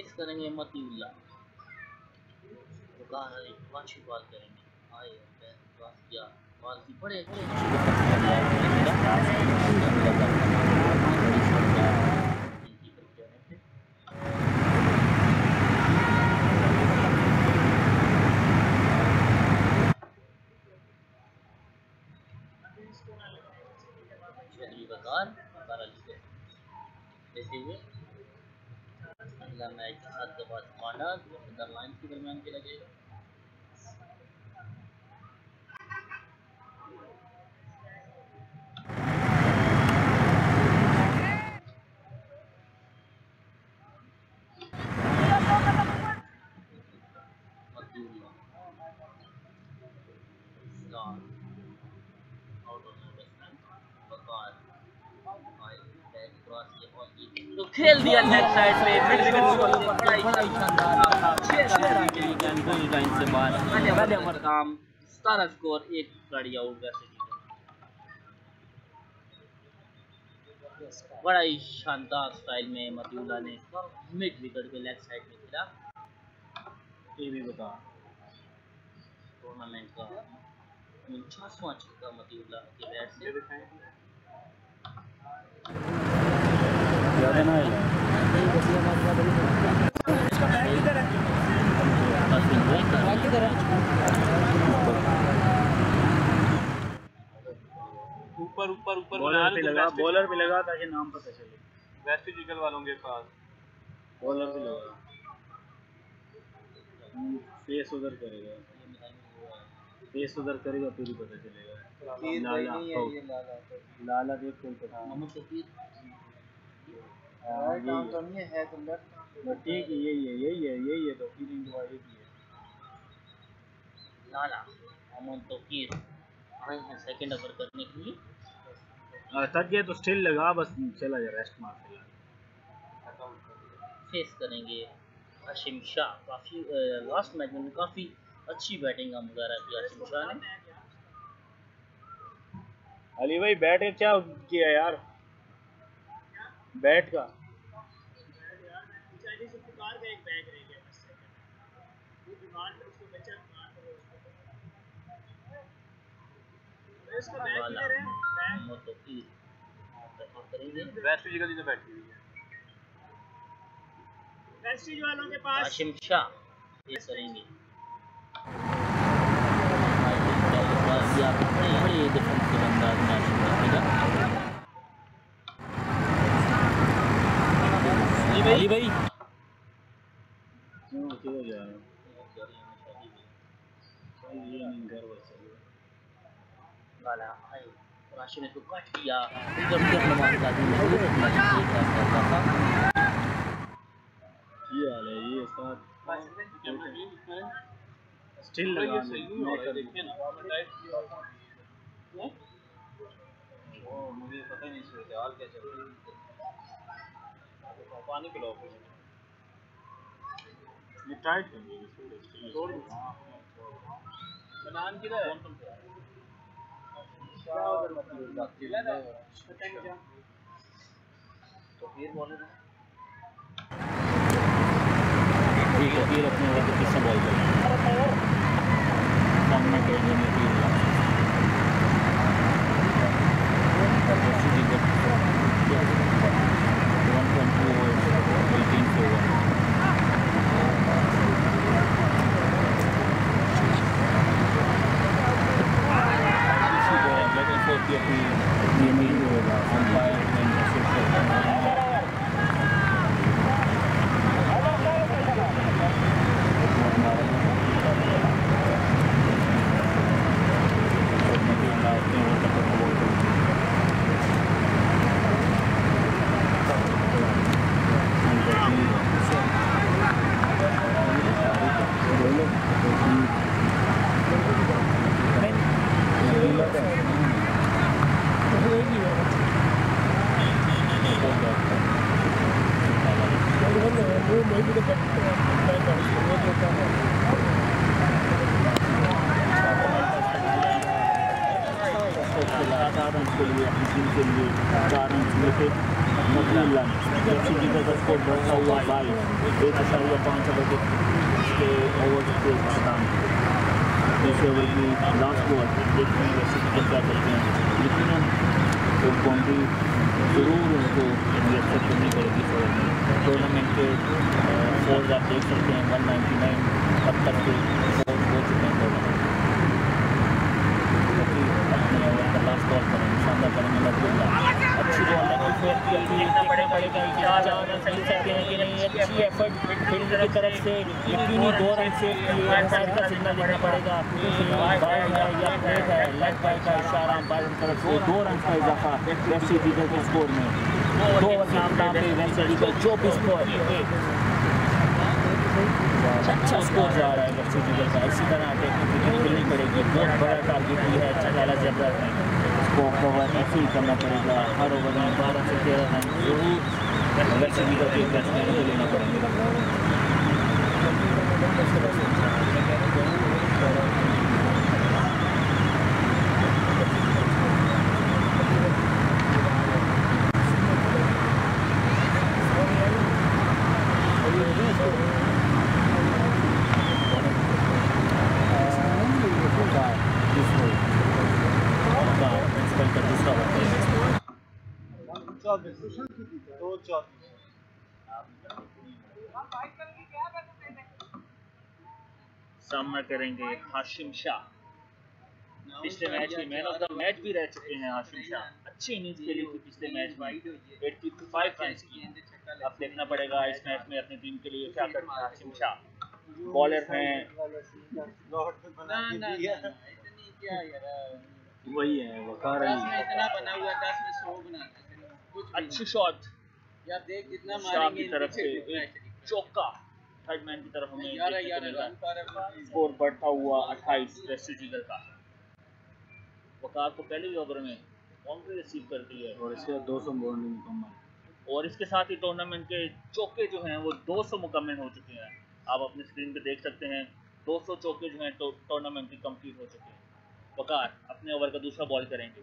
Face करेंगे मतीउल्ला। अच्छी बात करेंगे। आए किया बाल की बड़े अच्छे देते हुए अगला मैच सात के बाद मांडा लाइन के दरमियान खेला जाएगा। तो खेल दिया लेग साइड पे मिड विकेट से बाहर पहले ओवर काम 17 स्कोर 1 खिलाड़ी आउट वैसे बड़ा ही शानदार स्टाइल में मतीउल्ला ने मिड विकेट पे लेग साइड में खेला। ये भी बता टूर्नामेंट का 49वां छक्का मतीउल्ला के बैट से ज्यादा ना है। ऊपर ऊपर ऊपर बॉलर पे लगा ताकि नाम पता चले। वेस्ट फिजिकल वालों के पास बॉलर पे लगा फेस उधर करेगा फिर ही पता चलेगा। लाला देख कोई पता मोहम्मद शकीर ठीक है यही है तो फीलिंग दुआ एक ही है। लाला मोहम्मद तौकीर सेकंड ओवर करने के लिए तक गया तो स्टिल लगा बस चला जा रेस्ट मार फेस करेंगे हाशिम शाह। काफ़ी लास्ट मैच में काफ़ी अच्छी बैटिंग का मुजाहरा किया हाशिम शाह ने। अली भाई बैट क्या किया यार बैट का वालों के पास हाशिम शाह ये करेंगे। बड़ी डिफेंसिव अंदाज में अली भाई राशि ने तो काट दिया ये हाल है ये स्टिल लगा देखिए ना वो मुझे पता ही नहीं चलता हाल क्या चल रहा है। पानी पिलाओ ये टाइट कर दिया छोड़ बनान किधर है तो फिर बोले ठीक है फिर अपने वक्त किससे बॉल करें सामने करेंगे लगातार रन के लिए अपनी टीम के लिए 4 रन मिले थे। जीता का स्कोर बढ़ता हुआ 22.5 के ओवर के खत्म। इस ओवर की लास्ट बॉल देखते हैं वैसे क्या करते हैं, लेकिन एक बाउंड्री ज़रूर उनको एक्सेप्ट करनी पड़ेगी। टूर्नामेंट के स्कोर आप देख सकते हैं 199 अब तक के स्कोर हो चुके हैं टूर्नामेंट। अपने ओवर का लास्ट बॉल करेंगे, शानदार करेंगे लबुल्ला, अच्छी बॉल लेकिन फिर देखना पड़ेगा मिल सकते हैं कि नहीं। अच्छी एफर्ट फील्डर की तरफ से, यकीनी 2 रन से अंपायर का सिग्नल देना पड़ेगा। बाय है या ब्रेक है, लेग बाय का इशारा अंपायर की तरफ से 2 रन का इजाफा वेस्ट इंडीज के स्कोर में। 2 ओवर के नाम पे वेस्ट इंडीज 24 स्कोर, अच्छा स्कोर जा रहा है वेस्ट इंडीज का। इसी तरह टेक्निक खेलनी पड़ेगी, बहुत बड़ा टारगेट भी है चटाला जबरा में, इसको कवर ऐसे ही करना पड़ेगा। हर ओवर में 12 से 13 रन जरूर वेस्ट इंडीज के बैट्समैन को लेना पड़ेगा। सामना करेंगे हाशिम शाह। पिछले मैच में मैन ऑफ द मैच भी रह चुके हैं हाशिम शाह। अच्छी इनिंग्स खेली थी पिछले मैच में, 85 रन की। अब देखना पड़ेगा इस मैच में अपनी टीम के लिए क्या करते हैं हाशिम शाह। बॉलर हैं वही है वकार अली, अच्छी शॉट शाह की तरफ से, एक चौका थर्ड मैन की तरफ हमें देखने को मिला। स्कोर बढ़ता हुआ 28 वेस्ट इंडीज का। वकार को पहले ही ओवर में बाउंड्री रिसीव कर दी है और इसके 200 बाउंड्री मुकम्मल, और इसके साथ ही टूर्नामेंट के चौके जो हैं वो 200 मुकम्मल हो चुके हैं। आप अपनी स्क्रीन पे देख सकते हैं 200 चौके जो हैं टूर्नामेंट की कंप्लीट हो चुके हैं। वकार अपने ओवर का दूसरा बॉल करेंगे,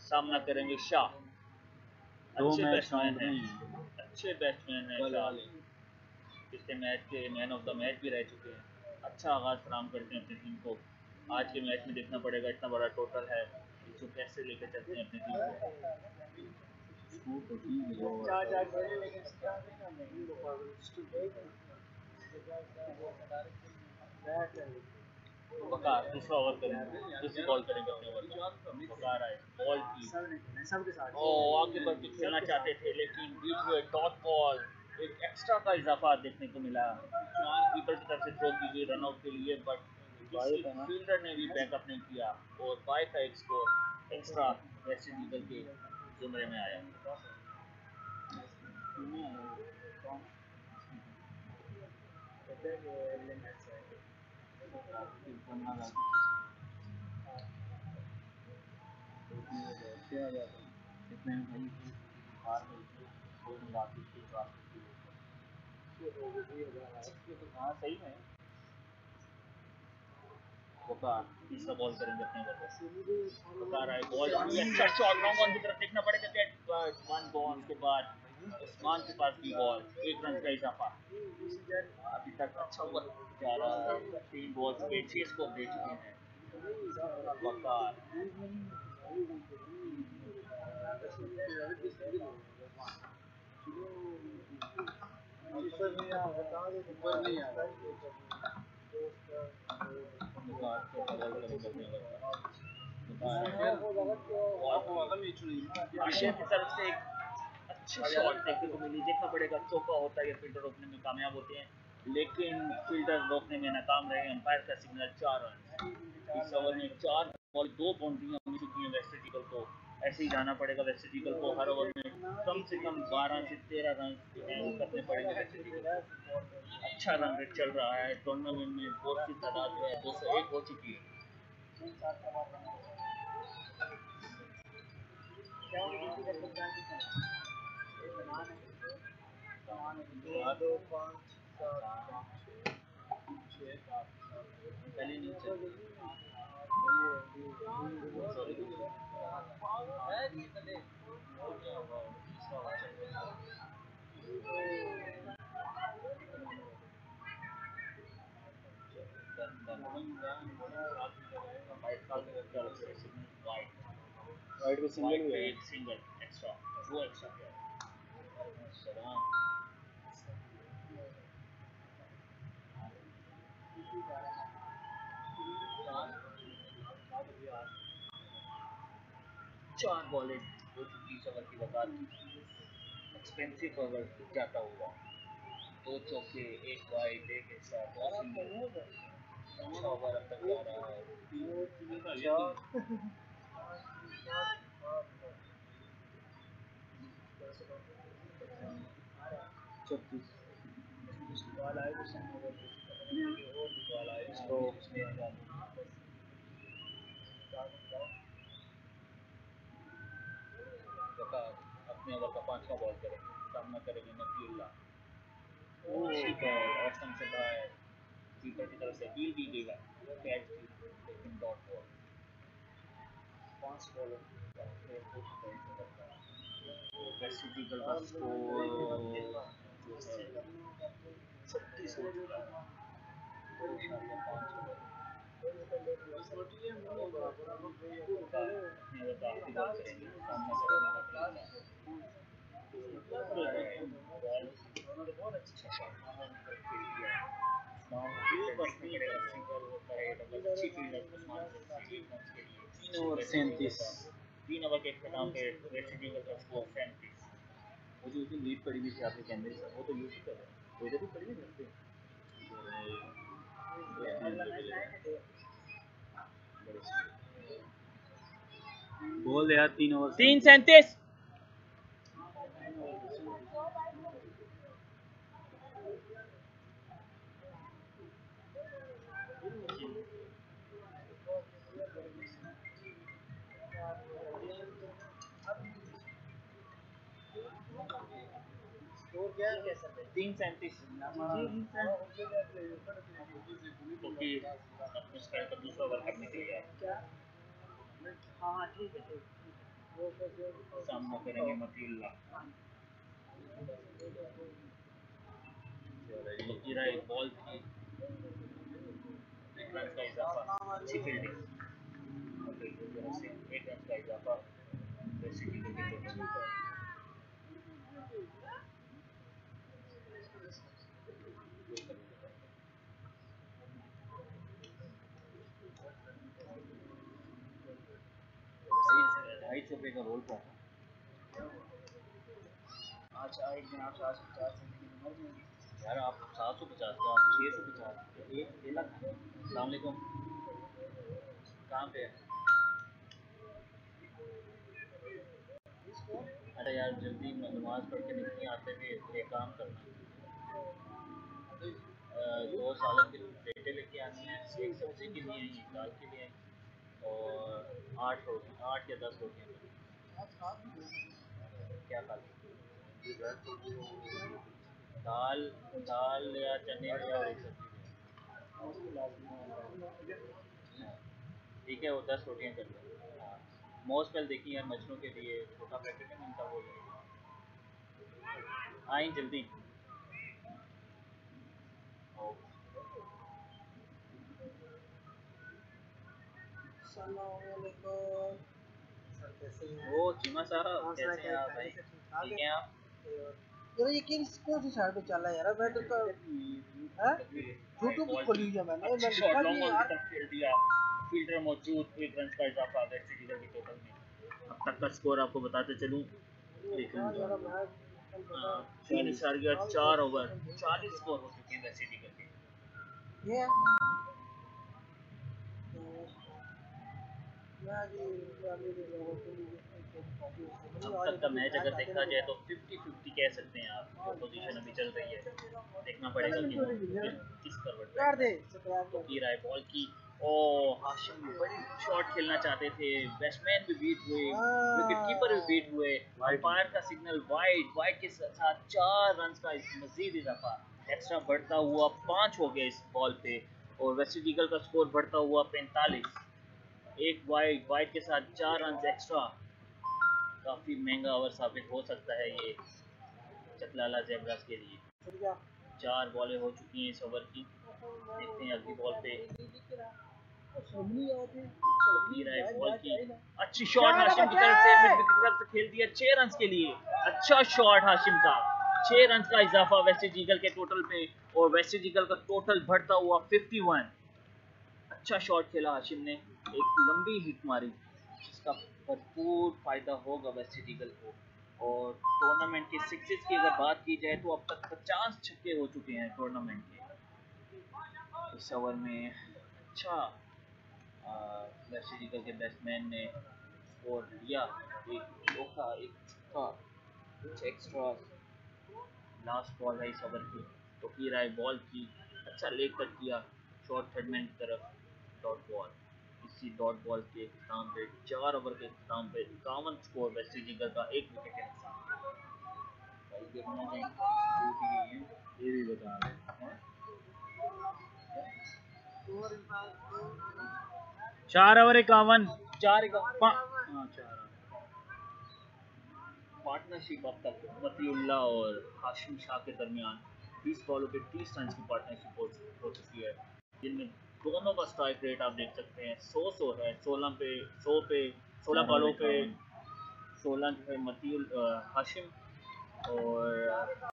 सामना करेंगे शाह। अच्छे बैट्समैन हैं शाह, पिछले मैच के मैन ऑफ द मैच भी रह चुके हैं। अच्छा आगाज फराम करते हैं अपनी टीम को। आज के मैच में देखना पड़ेगा, इतना बड़ा टोटल है, इसको कैसे लेकर चलते हैं अपनी टीम को। वकार दूसरा ओवर करेंगे, दूसरी बॉल करेंगे अपने ओवर। वकार आए बॉल की, आगे बढ़ के खेलना चाहते थे लेकिन बीच में डॉट बॉल, एक एक्स्ट्रा का इजाफा देखने को मिला। कीपर की तरफ से थ्रो की गई रन आउट के लिए, बट फील्डर ने भी बैकअप नहीं किया और बाय का एक स्कोर एक्स्ट्रा वेस्ट इंडीज के जुमरे में आया। सही में वकार तीसरा बॉल करेंगे अपने ओवर। वकार आए बॉल, अच्छा शॉट लॉन्ग ऑन की तरफ देखना पड़ेगा। वन बॉल के बाद उस्मान के पास भी बॉल, 1 रन का इजाफा। अभी तक अच्छा ओवर जा रहा है, 3 बॉल्स पे 6 स्कोर दे चुके हैं वकार। की तरफ से एक अच्छी शॉट देखने को मिली। देखना पड़ेगा चौका होता है या फील्डर रोकने में कामयाब होते हैं, लेकिन फील्डर रोकने में नाकाम रहे। अंपायर का सिग्नल 4 रन। इस ओवर में 4 बॉल 2 बाउंड्रियां मिल चुकी हैं वेस्ट इंडीज को। ऐसे ही जाना पड़ेगा वेस्ट इंडीज को, हर ओवर में कम से कम 12 से 13 रन करने पड़ेंगे वेस्ट इंडीज को। अच्छा रन रेट चल रहा है टूर्नामेंट में, बहुत सी तादाद जो है 201 हो चुकी है। वाइट पे सिंगल वाइट भी पे है। एक सिंगल एक्स्ट्रा, वो एक्स्ट्रा क्या है? सलाम। चार बॉलें 230 ओवर की वकात, एक्सपेंसिव ओवर जाता हुआ, 2 चौके, 1 वाइड, 1 एक्स्ट्रा, 2 सिंगल, अच्छा ओवर अब तक जा रहा है। स्टोक्स ने अपने ओवर का 5वां बॉल करेंगे, सामना करेंगे नबीउल्लाह। अच्छी बॉल ऑसम से बाहर, कीपर की तरफ से डील दी गई, कैच थी लेकिन डॉट बॉल। 5 बॉलों का खेल हो चुका है इस ओवर का। वेस्ट इंडीज का स्कोर जो है 36 हो चुका है। 5 ओवर तीन ओवर के इख्तिताम पे वेस्ट इंडीज का स्कोर 37। वो जो उसकी लीड पड़ी हुई थी आपके कैमरे से, वो तो यूज ही कर रहे हैं, वो इधर ही पड़ी हुई थी। बोल यार 3 ओवर 3:37। क्या कैसा 3:37 क्योंकि अपने स्टाइल का दूसरा ओवर करने के लिए हाँ ठीक है सामना करेंगे मतीउल्लाह। लकीरा एक बॉल थी, एक रन का इजाफा, अच्छी फील्डिंग, एक रन का इजाफा वेस्ट इंडीज की तरफ से। ₹250 का रोल था। आज एक दिन आप 750 जिंदगी मर जाएंगे यार आप 750 तो आप 650 एक केला खाना। अस्सलाम वालेकुम, कहाँ पे है? अरे यार जल्दी नमाज पढ़ के निकली, आते हुए एक काम करना, 2 सालन की प्लेटें लेके आनी है, एक सब्जी के लिए, एक दाल के लिए, और 8 रोटी, 8 या 10 रोटियाँ। क्या खा दाल, दाल या चने और एक सब्जी। ठीक है, वो 10 रोटियाँ कर लो। हाँ, मोस्पेल देखिए यार, मछलियों के लिए छोटा पैकेट है मिलता, वो आई जल्दी। वो चीमा साहब कैसे हैं आप भाई? ठीक हैं आप? यार ये किंग्स कौन सी साइड पे चल रहा है यार? मैं तो यूट्यूब खोली हुई है मैंने, मैं शॉट लिखा लॉन्ग नहीं ऑन की यार। तरफ खेल दिया, फील्डर मौजूद, 1 रन का इजाफा वेस्ट इंडीज की टोटल में। अब तक का स्कोर आपको बताते चलूं, 3.4 ओवर 40 स्कोर हो चुके हैं वेस्ट इंडीज के। ये अब तक का मैच अगर देखा जाए तो 50-50 कह सकते हैं आप, जो पोजीशन अभी चल रही है। देखना पड़ेगा कि वो किस करवट पे तो की राय बॉल की। ओ हाशिम बड़ी शॉट खेलना चाहते थे, बैट्समैन भी बीट हुए, विकेट कीपर भी बीट हुए, अंपायर का सिग्नल वाइड, वाइड के साथ 4 रन का मजीद इजाफा, एक्स्ट्रा बढ़ता हुआ 5 हो गया इस बॉल पे, और वेस्ट इंडीज का स्कोर बढ़ता हुआ 45। एक वाइड, वाइड के साथ 4 रन एक्स्ट्रा, काफी महंगा ओवर साबित हो सकता है ये चकलाला ज़ेब्रास के लिए। 4 बॉलें हो चुकी हैं इस ओवर की, देखते हैं अगली बॉल पे बॉल की अच्छी शॉट हाशिम की तरफ से, मिड विकेट की तरफ से खेल दिया 6 रन के लिए। अच्छा शॉट हाशिम का, 6 रन का इजाफा वेस्ट इंडीज ईगल के टोटल पे, और वेस्ट इंडीज ईगल का टोटल बढ़ता हुआ 51। अच्छा शॉट खेला हाशिम ने, एक लंबी हिट मारी जिसका भरपूर फायदा होगा वेस्ट इंडीज ईगल को। और टूर्नामेंट के सिक्सेस की अगर बात की जाए तो अब तक 50 छक्के हो चुके हैं टूर्नामेंट के। इस ओवर में अच्छा वेस्ट इंडीज ईगल के बैट्समैन ने स्कोर लिया, एक चौका, एक छक्का, कुछ एक्स्ट्रा। लास्ट बॉल है इस ओवर की, तो हीरा बॉल की अच्छा लेग कट किया शॉर्ट थर्डमैन की तरफ, डॉट बॉल। इसी डॉट बॉल के इख्तिताम पे 4 ओवर के इख्तिताम पे 51 स्कोर वेस्ट इंडीज का, 1 विकेट के नुकसान। ये भी बता रहे हैं 4 ओवर 51, 4 पार्टनरशिप अब तक मतीउल्लाह और हाशिम शाह के दरमियान 20 बॉलों पे 30 रन की पार्टनरशिप हो चुकी है, जिनमें दोनों का स्ट्राइक रेट आप देख सकते हैं 100 है। 16 बॉलों पे 16 जो है मतीउल हाशिम, और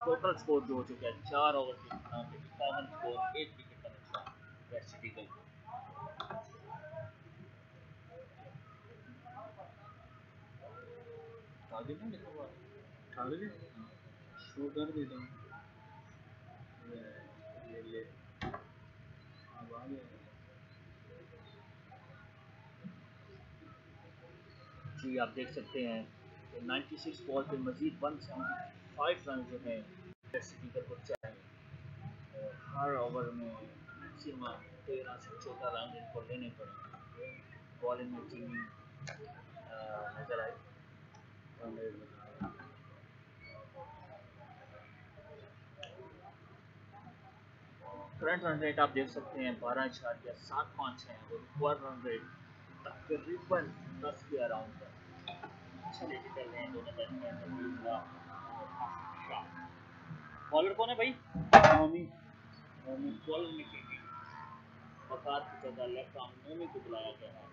टोटल स्कोर जो हो चुका है 4 ओवर के 51 स्कोर, 1 विकेट का नुकसान वेस्ट इंडीज को। आगे नहीं लिखा हुआ आगे शो कर देता हूँ, ले अब आ गया जी। आप देख सकते हैं कि 96 बॉल पे मजीद 175 रन जो है वेस्ट इंडीज को चाहिए, और हर ओवर में मैक्सिमम 13 से 14 रन इनको लेने पड़े। बॉलिंग में टीम नजर आई। करंट रन रेट आप देख सकते हैं 12.75 है, और रिक्वायर्ड रन रेट तकरीबन 10 के अराउंड है। अच्छा लेके चल रहे हैं दोनों बैट्समैन। बॉलर कौन है भाई? नोमी बॉलर में वकार की जगह लेफ्ट आर्म नोमी को बुलाया गया है।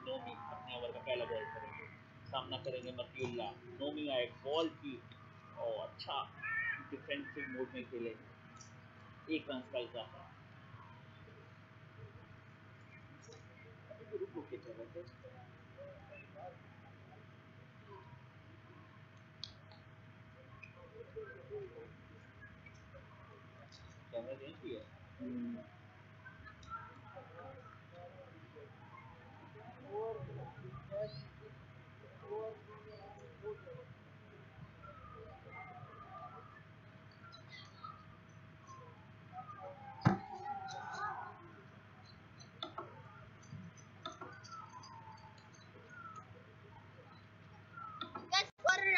नोमी अपने ओवर का पहला बॉल करेंगे, सामना करेंगे मतीउल्लाह। नोमी आए बॉल की और अच्छा डिफेंसिव मोड में खेले, 1 रन का इजाफा। रुक के चल रहे थे कैमरा चेंज किया।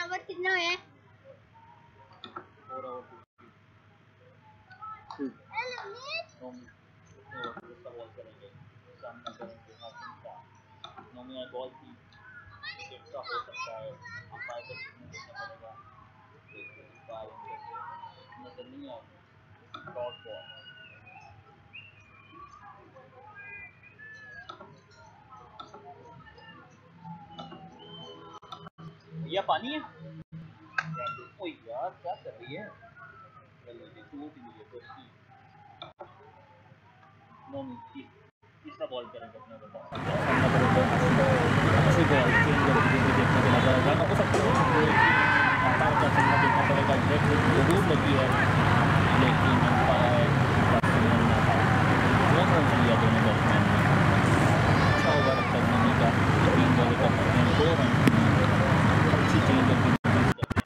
ओवर कितना है? 4 ओवर बॉल करेंगे, सामना करेंगे हाशिम का। नोमी आए बॉल की एक्स्ट्रा हो सकता है, अंपायर को देखना पड़ेगा, नजर नहीं आ रही। डॉट बॉल या पानी है। ओ यार क्या कर रही है? तीसरा बॉल करेंगे अपना बता अच्छी बॉल चेंज करके देखने को नजर आएगा। हो सकता है अंपायर का सामना देखना पड़ेगा, ब्रेक जरूर लगी है लेकिन अंपायर लिया दोनों बैट्समैन ने। अच्छा ओवर करने का 3 बॉल का 2 रन, अच्छी चेंज करके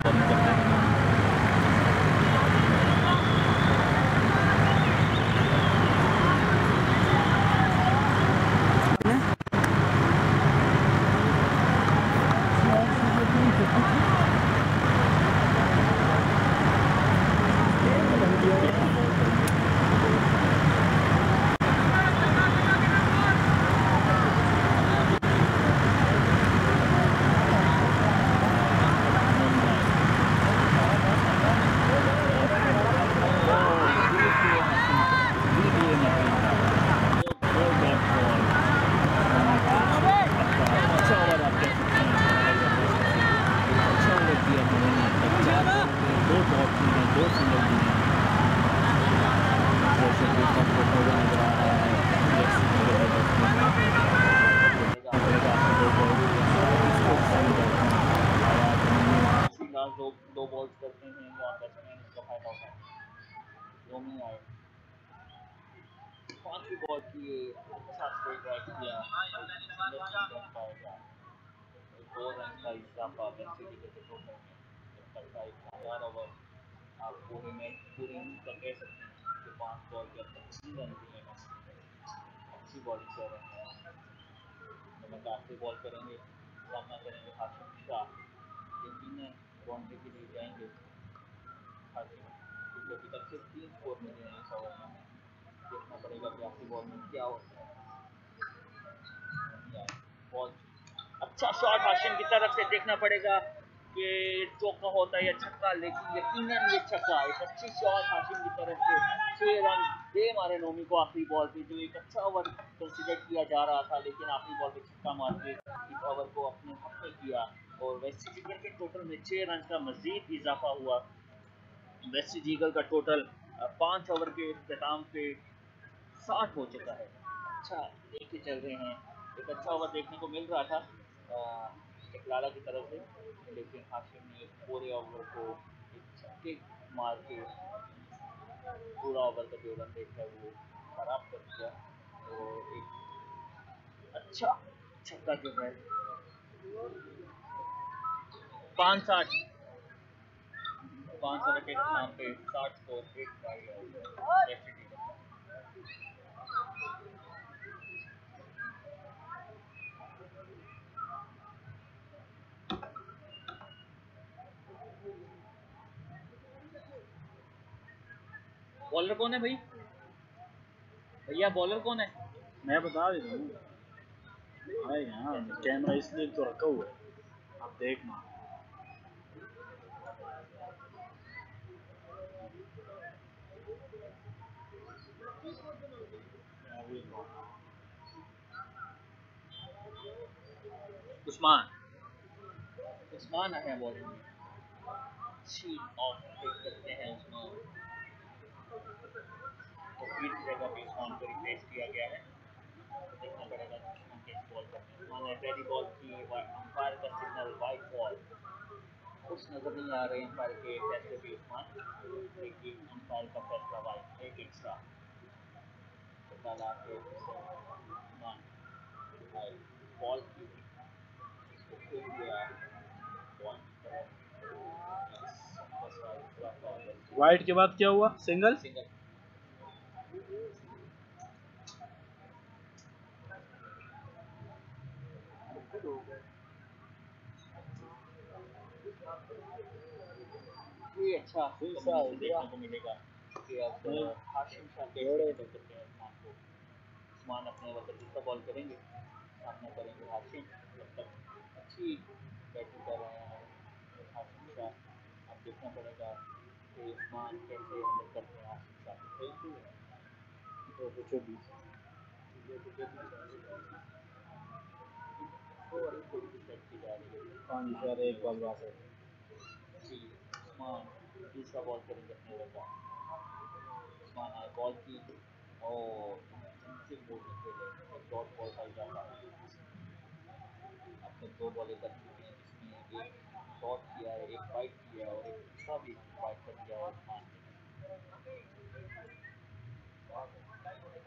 बॉलिंग करते हैं। पांचवी बॉल की अच्छा स्ट्राइक ड्राइव किया, 2 रन का इजाफा वेस्ट इंडीज के टोटल में। जब तक का 11 ओवर आप पूरे मैच पूरी का कह सकते हैं कि 5 बॉल के अब तक 3 रन दिए हैं, अच्छी बॉलिंग कर रहे हैं। मतलब आखिरी बॉल करेंगे, सामना करेंगे हाशिम शाह, लेकिन बाउंड्री के लिए जाएंगे हाशिम, क्योंकि अभी तक सिर्फ 3 स्कोर मिले हैं इस ओवर में। देखना पड़ेगा कि आखिरी बॉल में क्या होता है। बॉल अच्छा शॉट हाशिम की तरफ से, देखना पड़ेगा कि चौका होता है या छक्का, लेकिन यकीनन ये छक्का। एक अच्छी शॉट हाशिम की तरफ से, 6 रन दे मारे नोमी को आखिरी बॉल पे, जो एक अच्छा ओवर कंसिडर किया जा रहा था, लेकिन आखिरी बॉल पे छक्का मार के इस ओवर को अपने हक में किया और वेस्ट इंडीज के टोटल में 6 रन का मजीद इजाफा हुआ। वेस्ट इंडीज का टोटल 5 ओवर के इख्तिताम पे 60 हो चुका है। अच्छा लेके चल रहे हैं, एक अच्छा ओवर देखने को मिल रहा था चकलाला की तरफ से, लेकिन हाशिम ने पूरे ओवर को एक छक्के मार के पूरा ओवर का जो रन रेट है वो खराब कर दिया। और एक अच्छा छक्का जो है 5 ओवर के नाम पे 60 स्कोर 8 ट्राई है वेस्ट इंडीज का। बॉलर कौन है भाई? भैया बॉलर कौन है? मैं बता देता हूँ भाई, यहाँ कैमरा इसलिए तो रखा हुआ है, आप देखना। उस्मान है बॉलिंग में, अच्छी ऑफ देख सकते हैं उसमें, तो बीट जगह पे उस्मान को रिप्लेस किया गया है। देखना पड़ेगा उस्मान कैसे बॉल करते हैं। उस्मान ने पहली बॉल की अंपायर का सिग्नल वाइट बॉल, कुछ नजर नहीं आ रहे अंपायर के फैसले पे उस्मान, लेकिन अंपायर का फैसला वाइट, एक एक्स्ट्रा डाला के उस्मान बॉल की इसको खेल दिया वाइट के बाद क्या हुआ? सिंगल। ये अच्छा देखने को मिलेगा कि अब हाशिम शाह कैसे कर सकते हैं उस्मान को। उस्मान अपने ओवर का दूसरा बॉल करेंगे, सामना करेंगे हाशिम। जब तक अच्छी बैटिंग कर रहे हैं हाशिम शाह, अब देखना पड़ेगा कि उस्मान कैसे हैंडल करते हैं हाशिम शाह को। 224 5.1 बॉल बात है जी। उस्मान दूसरा बॉल करेंगे अपने ओवर का। उस्मान आए बॉल की और इमरजेंसी मोड में खेले, एक डॉट बॉल का इजाफा। अब तक 2 बॉलें कर चुके हैं, जिसमें एक डॉट किया है, एक वाइट किया है और एक दूसरा भी वाइट कर दिया है उस्मान ने।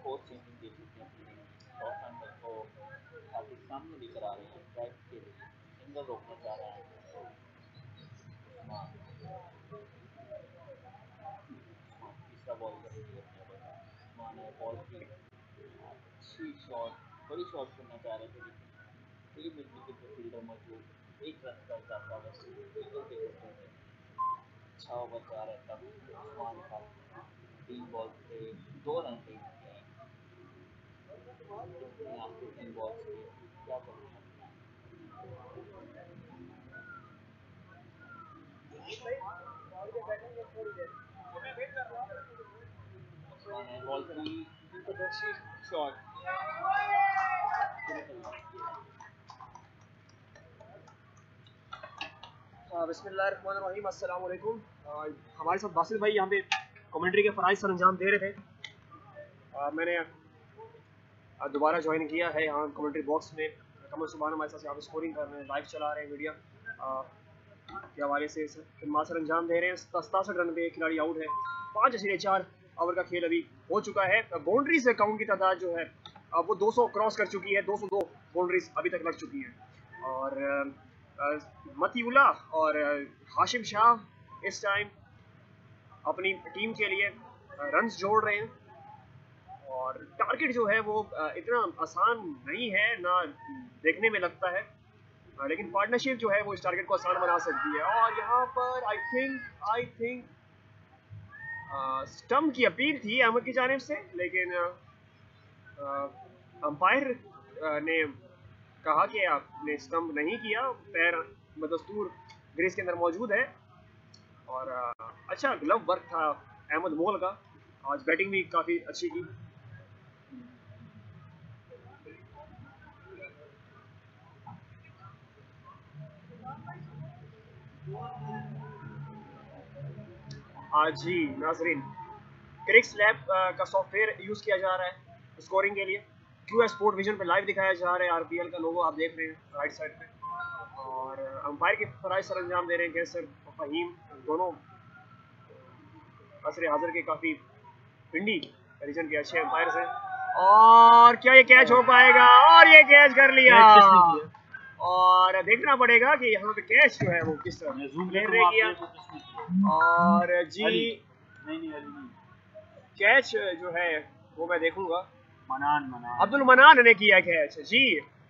कोर्स चेंजिंग दे चुके हैं पूरी, शॉर्ट हैंडल को काफी सामने लेकर आ रहे हैं ड्राइव के लिए, सिंगल रोकना चाह रहे हैं उस्मान। तीसरा बॉल करेंगे अपने ओवर का। उस्मान है बॉल की अच्छी शॉट, बड़ी शॉट करना चाह रहे थे, लेकिन 3 मिनट विकेट पर फील्डर मौजूद, 1 रन का इजाफा वेस्ट इंडीज के होते हैं। अच्छा ओवर जा रहा है तब उस्मान का 3 बॉल पे 2 रन दे चुके हैं। आपके 3 बॉल से क्या करना सकते हैं? उस्मान है बॉल की अच्छी शॉट, बिस्मिल्लाहिर्रहमानिर्रहीम, अस्सलाम वालेकुम। हमारे साथ बासिल भाई यहाँ पे कमेंट्री के फ़राइज़ सर अंजाम दे रहे थे। मैंने दोबारा ज्वाइन किया है यहाँ कमेंट्री बॉक्स में। कमर सुबहान हमारे साथ यहाँ पे स्कोरिंग कर रहे हैं, लाइव चला रहे हैं मीडिया के हवाले से खिदमत सर अंजाम दे रहे हैं। 67 रन पे खिलाड़ी आउट है, 5 असीरे 4 ओवर का खेल अभी हो चुका है। बाउंड्रीज काउंट की तादाद जो है वो 200 क्रॉस कर चुकी है, 202 बाउंड्रीज अभी तक लग चुकी हैं। और मतीउल्लाह और हाशिम शाह इस टाइम अपनी टीम के लिए रन्स जोड़ रहे हैं, और टारगेट जो है वो इतना आसान नहीं है ना देखने में लगता है, लेकिन पार्टनरशिप जो है वो इस टारगेट को आसान बना सकती है। और यहाँ पर आई थिंक स्टंप की अपील थी अहमद की जानिब से, लेकिन अंपायर ने कहा कि आपने स्टंप नहीं किया, पैर बदस्तूर ग्रीस के अंदर मौजूद है। और अच्छा ग्लव वर्क था अहमद मोल का, आज बैटिंग भी काफ़ी अच्छी की। जी नाजरीन, क्रिक्स लैब का सॉफ्टवेयर यूज़ किया जा रहा है स्कोरिंग के लिए। क्यू स्पोर्ट विजन पे लाइव दिखाया जा रहा है, आरपीएल का लोगो आप देख रहे हैं राइट साइड पे। और अंपायर के फराइज सर अंजाम दे रहे हैं कैसर और फहीम, दोनों असर हाजिर के काफ़ी पिंडी रीजन के अच्छे अंपायर हैं। और क्या ये कैच हो पाएगा? और ये कैच कर लिया। और देखना पड़ेगा कि यहाँ पे कैच जो है वो किस तरह किया। और जी कैच जो है वो मैं देखूंगा, अब्दुल मनान ने किया कैच जी।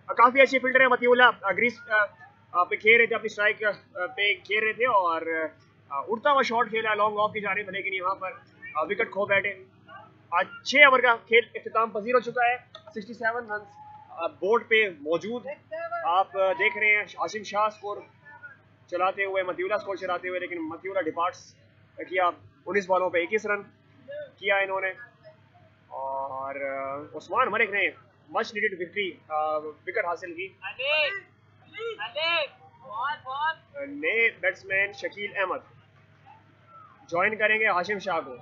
काफी अच्छे फील्डर है मतीउल्लाह, ग्रीस पे खेल रहे थे, अपनी स्ट्राइक पे खेल रहे थे और उड़ता हुआ शॉट खेला लॉन्ग ऑफ की जानिब, लेकिन यहाँ पर विकेट खो बैठे। आज 6 ओवर का खेल इख्तिताम पजीर हो चुका है। 67 रन बोर्ड पे मौजूद आप देख रहे हैं। हाशिम शाह स्कोर चलाते हुए, मतीउल्लाह स्कोर चलाते हुए, लेकिन मतीउल्लाह डिपार्ट्स किया 19 बॉलों पे 21 रन किया इन्होंने। और उस्मान मलिक ने मच नीडेड विकेट हासिल की। नए बैट्समैन शकील अहमद ज्वाइन करेंगे हाशिम शाह को।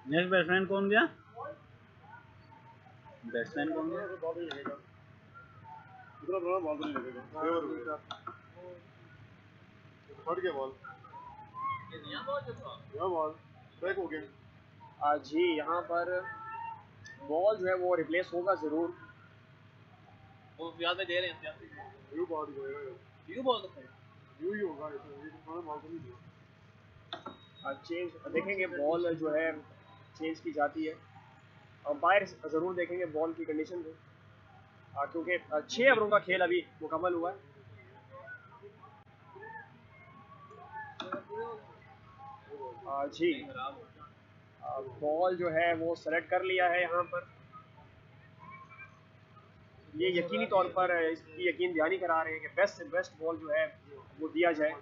नेक्स्ट बैट्समैन कौन गया? बैट्समैन कौन गया? जी यहाँ पर बॉल जो है वो रिप्लेस होगा जरूर। वो याद में दे रहे हैं चेंज देखेंगे, बॉल जो है चेंज की जाती है। अंपायर ज़रूर देखेंगे बॉल की कंडीशन को, क्योंकि 6 ओवरों का खेल अभी मुकम्मल हुआ है। जी बॉल जो है वो सेलेक्ट कर लिया है यहाँ पर। ये यकीनी तौर पर इसकी यकीन दहानी करा रहे हैं कि बेस्ट से बेस्ट बॉल जो है वो दिया जाए।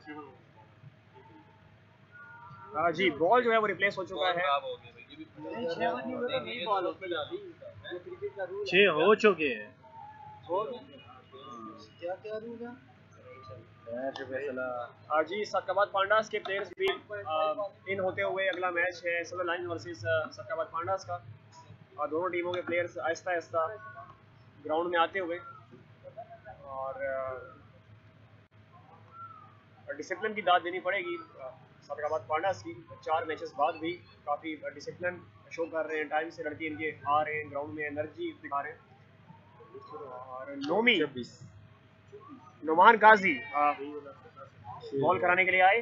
जी बॉल जो है वो रिप्लेस हो चुका है। 6 हो चुके हैं। जी सक्काबाद पांडास के प्लेयर्स भी इन होते हुए अगला मैच है सिल्वर लाइन वर्सेस सक्काबाद पांडास का। दोनों टीमों के प्लेयर्स आहिस्ता आहिस्ता ग्राउंड में आते हुए, और डिसिप्लिन की दाद देनी पड़ेगी सक्काबाद पांडास की। 4 मैचेस बाद भी काफ़ी डिसिप्लिन शो कर रहे हैं, टाइम से लड़के इनके आ रहे हैं, ग्राउंड में एनर्जी दिखा रहे हैं। और नुमान काजी बॉल कराने के लिए आए।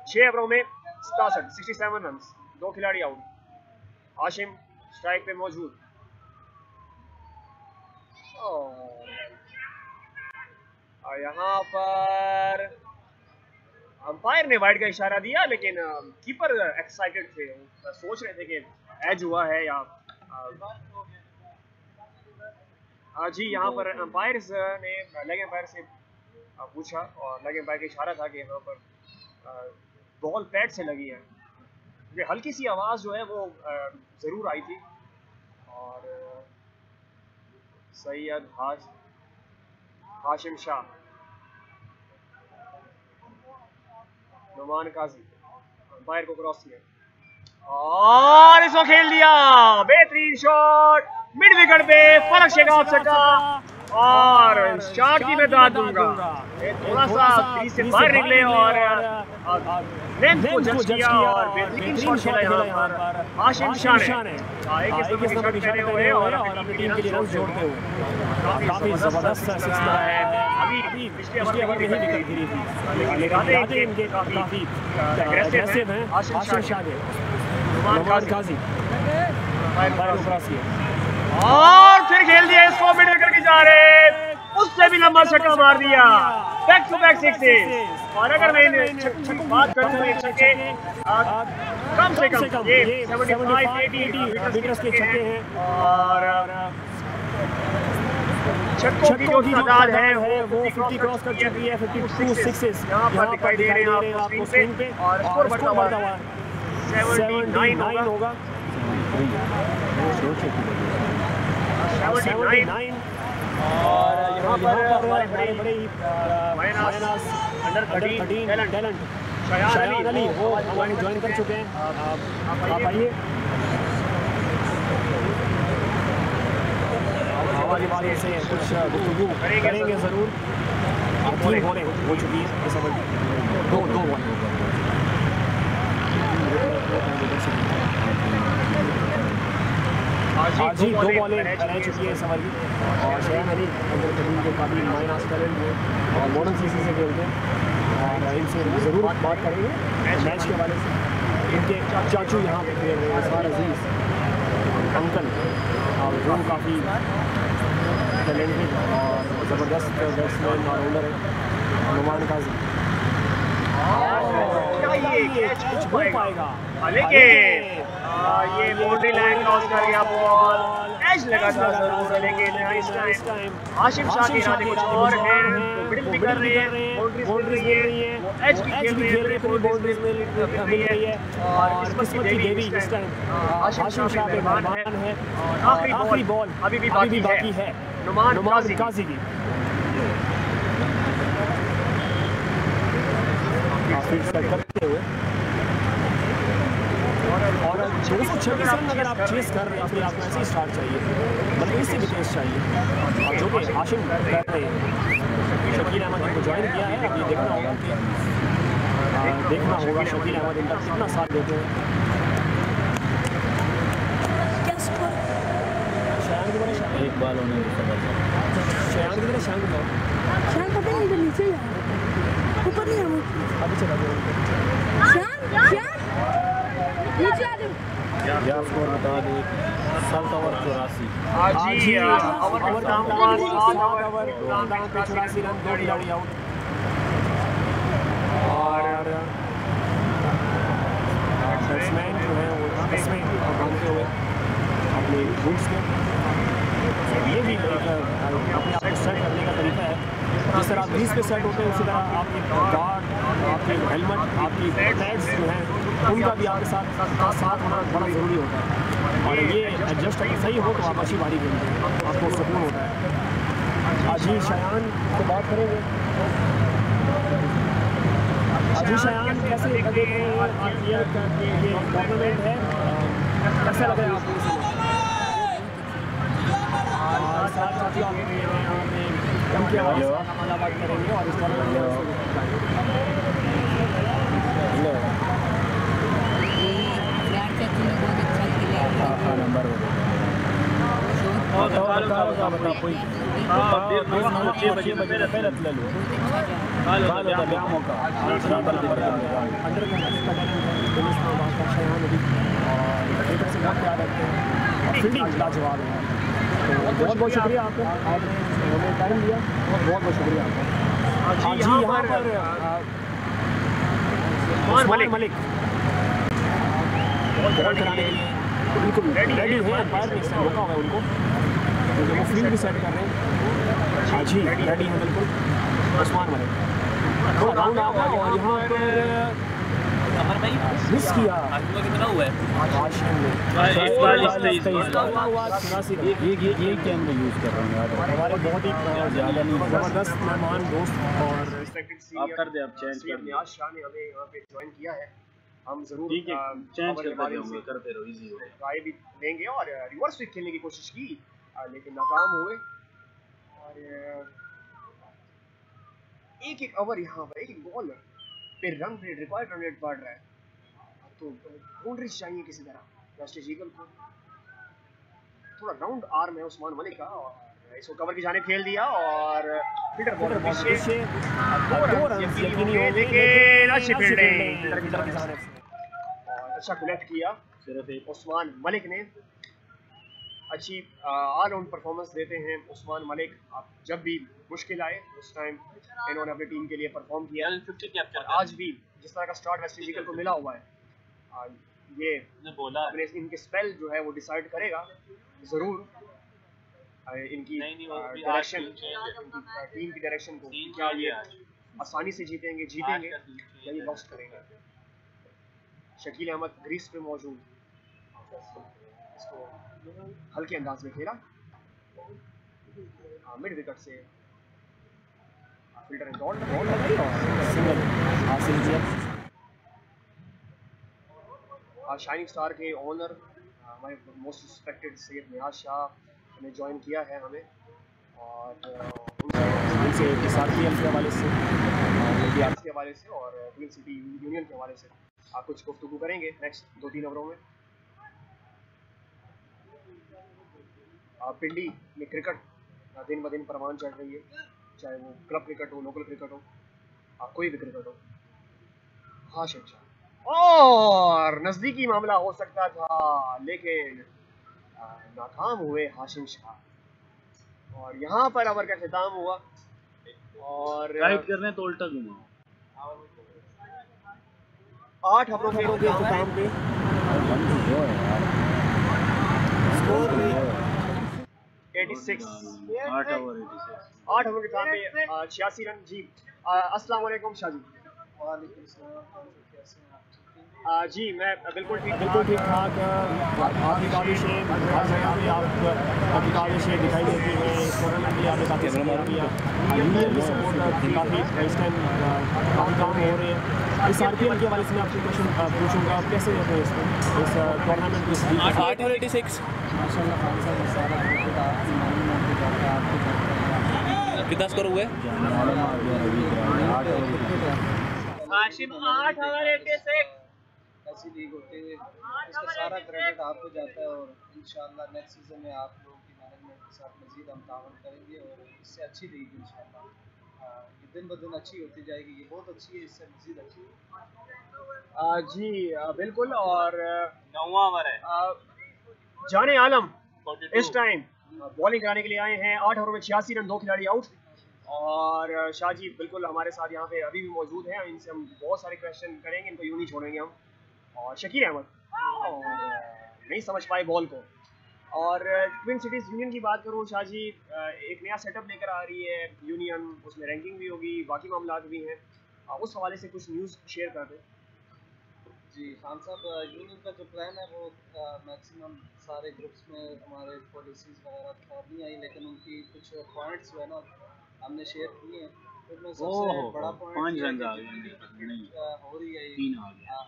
6 ओवरों में 67 रन, 2 खिलाड़ी आउट। हाशिम स्ट्राइक पे मौजूद। यहाँ पर अंपायर ने वाइड का इशारा दिया, लेकिन कीपर एक्साइटेड थे, सोच रहे थे कि एज हुआ है या जी यहाँ पर अंपायर ने लेग एम्पायर से पूछा, और लेग एम्पायर का इशारा था कि यहाँ पर बॉल पैड से लगी है। ये हल्की सी आवाज़ जो है वो ज़रूर आई थी। और सैयद हाशिम शाह, नुमान काजी अंपायर को क्रॉस किया और इसको खेल दिया। बेहतरीन शॉट मिड विकेट पे, फलक शेखावत छक्का और शॉट की मैं दाद दूंगा, थोड़ा सा क्रीज से बाहर निकले और लेंथ को जज किया और बेहतरीन शॉट खेला यहाँ पर हाशिम शाह ने। एक इस नंबर की शॉट पहने हुए और अपनी टीम के लिए रन जोड़ते हुए काफी जबरदस्त सिक्स है। अभी पिछले ओवर में यही विकेट गिरी थी, लेकिन इनके काफी एग्रेसिव हैं हाशिम शाह ने। नुमान काजी और फिर खेल दिया इसको, मिड विकेट की जा रहे, उससे भी लंबा छक्का मार दिया, बैक टू बैक सिक्सेस। और अगर मैं इन बात करूं तो ये छक्के कम से कम ये 75-80 मीटर्स के छक्के हैं और छक्कों की जो तादाद है वो 50 क्रॉस कर चुकी है। 52 सिक्सेस यहाँ पर दिखाई दे रहे हैं आपको स्क्रीन पे और स्कोर बढ़ता हुआ 79 होगा। 79 और यहाँ पर हमारे बड़े minus under 13 talent Shayan Ali वो हमारे ज्वाइन कर चुके हैं। आप आइए, हमारे बारे से कुछ गुफ्तगू करेंगे ज़रूर। 3 बॉलें हो चुकी है इस ओवर की, 2 बॉल आज ही 2 बॉलें रह चुकी है इस ओवर की। और शयान अली अंडर 13 के काफ़ी माइनस टैलेंट है और मॉडर्न सीसी से खेलते हैं और इनसे ज़रूर बात करेंगे मैच के हवाले से। इनके चाचू यहाँ पे खेल रहे हैं, इस्मार अजीज़ अंकल, और वो काफ़ी टैलेंटेड और ज़बरदस्त बैट्समैन और बॉलर है नुमान काजी। कुछ हो पाएगा लेकिन ये बाउंड्री लाइन क्रॉस कर गया, बॉल एज लगा था जरूर, लेकिन इस टाइम हाशिम शाह के इरादे कुछ और हैं, वो मिडिल भी कर रहे हैं, बाउंड्रीज मिल रही है, वो एज भी खेल रहे हैं, बाउंड्रीज मिल रही है और किस्मत की देवी इस टाइम हाशिम शाह पे मेहरबान है। आखिरी बॉल अभी भी बाकी है नुमान काजी की। करते हुए और 226 रन अगर आप चेस कर रहे हैं तो आपको ऐसे ही स्टार्ट चाहिए, मतलब इससे भी तेज चाहिए। और जो कि हाशिम कर रहे हैं, शकील अहमद इनको ज्वाइन किया है, अब ये देखना होगा शकील अहमद इनका कितना साथ देते हैं। एक बाल होने शयान की तरह शान पता नहीं नीचे ऊपर नहीं है, अभी चला नीचे आ या स्कोर बता दे 7 ओवर 84। जी ओवर काम हुआ 7 ओवर पे 84 रन, 2 खिलाड़ी आउट और बैट्समैन जो है वो इसमें बांधते हुए अपने बूट्स के, ये भी अपने आप को सेट करने का तरीका है। जिस तरह आप ग्रीस पे सेट होते हैं उसी तरह आपके गार्ड, आपके हेलमेट, आपकी पैड्स जो हैं उनका भी आपके साथ होना बड़ा ज़रूरी होता है। और ये एडजस्ट अगर सही हो तो आप अच्छी बारी खेलते हैं, आपको सुकून होता है। अजीज शयान से बात करेंगे। अजीज शयान कैसे लगे ये टूर्नामेंट है, कैसे लगे आपको? उनके बात करेंगे और इस फील्डिंग लाजवाब है। बहुत बहुत शुक्रिया आपका, आपने हमें टाइम दिया, बहुत बहुत शुक्रिया आपका। जी यहाँ पर उस्मान मलिक बॉल कराने के लिए बिल्कुल रेडी है, अंपायर ने इससे रोका हुआ है उनको क्योंकि वो फील्ड भी सेट कर रहे हैं। हाँ जी रेडी है बिल्कुल उस्मान मलिक। थोड़ा राउंड आ गया और यहाँ पर मिस किया कितना हुआ है हाशिम ने। ये क्या हम यूज़ कर रहे हैं हमारे बहुत ही ज़्यादा नहीं ज़बरदस्त मेहमान दोस्त और आप कर दे, आप चेंज कर दे। नियाज़ शाह ने हमें यहाँ पे ज्वाइन किया है, हम जरूर ठीक है चेंज करते रहो, इजी हो राय भी देंगे और रिवर्स स्विंग खेलने की कोशिश की लेकिन नाकाम हुए और एक एक ओवर यहाँ पर, एक एक बॉल पे run rate, required run rate बढ़ रहा है, तो बाउंड्रीज चाहिए किसी तरह। वेस्ट ईगल को थोड़ा राउंड आर्म है उस्मान मलिक का, और इसको कवर की जानिब खेल दिया और फील्डर बॉल पीछे 2 रन यकीनी हो गए, लेकिन अच्छी फील्डिंग और अच्छा कलेक्ट किया सिर्फ उस्मान मलिक ने। अच्छी ऑल राउंड परफॉर्मेंस देते हैं उस्मान मलिक। आप जब भी मुश्किल आए उस टाइम इन्होंने अपनी टीम के लिए परफॉर्म किया, और आज भी जिस तरह का स्टार्ट वेस्ट ईगल को मिला हुआ है, ये अपने इनके स्पेल जो है वो डिसाइड करेगा ज़रूर इनकी डायरेक्शन, टीम की डायरेक्शन को, क्या ये आसानी से जीतेंगे या ये लॉस करेंगे। शकील अहमद ग्रीस पे मौजूद, इसको हल्के अंदाज में खेला, मिड विकेट से फील्डर ने दौड़ लगाई और सिंगल हासिल किया। शाइनिंग स्टार के ओनर हमारे मोस्ट रिस्पेक्टेड सैयद नियाज शाह ने ज्वाइन किया है हमें, और उनसे SRPL के हवाले से, के हवाले से और क्वीन सिटी यूनियन के हवाले से कुछ गुफ्तगू करेंगे नेक्स्ट 2-3 ओवरों में। पिंडी में क्रिकेट दिन ब दिन परवान चढ़ रही है, चाहे वो क्लब क्रिकेट हो, लोकल क्रिकेट हो, कोई भी क्रिकेट हो। हाशिम शाह, और नज़दीकी मामला हो सकता था लेकिन नाकाम हुए हाशिम शाह, और यहाँ पर ओवर का ख़त्म हुआ और राइट करने तो उल्टा घुमाओ। 8 ओवरों के काम पे स्कोर 86, 8 ओवर के काम पे 86 रन। जी अस्सलाम वालेकुम शाह जी। वालेकुम सलाम, कैसे हैं आप? जी मैं बिल्कुल ठीक ठाक। आपकी काविशें हर जगह पे आपकी काविशें दिखाई देती हैं। इस टूर्नामेंट में आपने काफ़ी सपोर्ट किया, यूनियन की सपोर्ट काफ़ी इस टाइम काफ़ी काम हो रहे हैं। इस RPL के हवाले से मैं आपसे क्वेश्चन पूछूंगा, आप कैसे देख रहे हैं इस टूर्नामेंट को? 8 और 86 माशाल्लाह खान साहब सारा आपकी मालूमात के जाकर आपके कितना स्कोर हुए? हाशिम 8 ओवर 86। ऐसी लीग होते हुए इसका सारा क्रेडिट आपको जाता है, और इंशाल्लाह नेक्स्ट सीज़न में आप लोगों की मैनेजमेंट के साथ मज़ीद हम तावन करेंगे और इससे अच्छी लीग इंशाल्लाह ये दिन ब दिन अच्छी होती जाएगी। ये बहुत अच्छी है, इससे मज़ीद अच्छी है। जी बिल्कुल। और 9वां ओवर है। जाने आलम इस टाइम बॉलिंग कराने के लिए आए हैं। 8 ओवर में 86 रन, 2 खिलाड़ी आउट। और शाह जी बिल्कुल हमारे साथ यहाँ पे अभी भी मौजूद हैं, इनसे हम बहुत सारे क्वेश्चन करेंगे, इनको यूं नहीं छोड़ेंगे हम। और शकील अहमद नहीं समझ पाए बॉल को। और ट्विन सिटीज़ यूनियन की बात करूँ शाह जी, एक नया सेटअप लेकर आ रही है यूनियन, उसमें रैंकिंग भी होगी, बाकी मामला भी हैं, उस हवाले से कुछ न्यूज़ शेयर कर दें। जी खान साहब, यूनियन का जो प्लान है वो मैक्सिमम सारे ग्रुप्स में हमारे पॉलिसीज़ वगैरह तो नहीं आई, लेकिन उनकी कुछ पॉइंट्स जो है ना हमने शेयर किए हैं। उसमें सबसे बड़ा पॉइंट हो रही है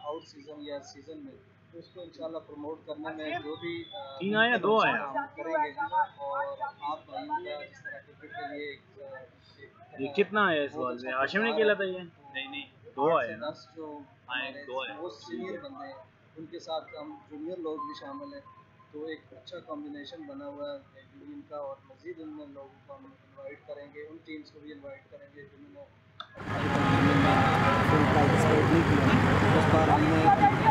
आउट सीज़न या सीज़न में, तो उसको इंशाल्लाह प्रमोट करने में जो भी 3 आया 2 आया हम करेंगे। और आप भाइयों का जिस तरह क्रिकेट के लिए ये कितना है इस बॉल में? हाशिम ने खेला था ये? नहीं 2 आया। 10 जो मोस्ट सीनियर बंदे हैं उनके साथ हम जूनियर लोग भी शामिल हैं, तो एक अच्छा कॉम्बिनेशन बना हुआ है यूनियन का। और मज़ीद उन लोगों को हम इनवाइट करेंगे, उन टीम्स को भी इनवाइट करेंगे जिन्होंने पार्टिसिपेट नहीं किया। उस बार हमने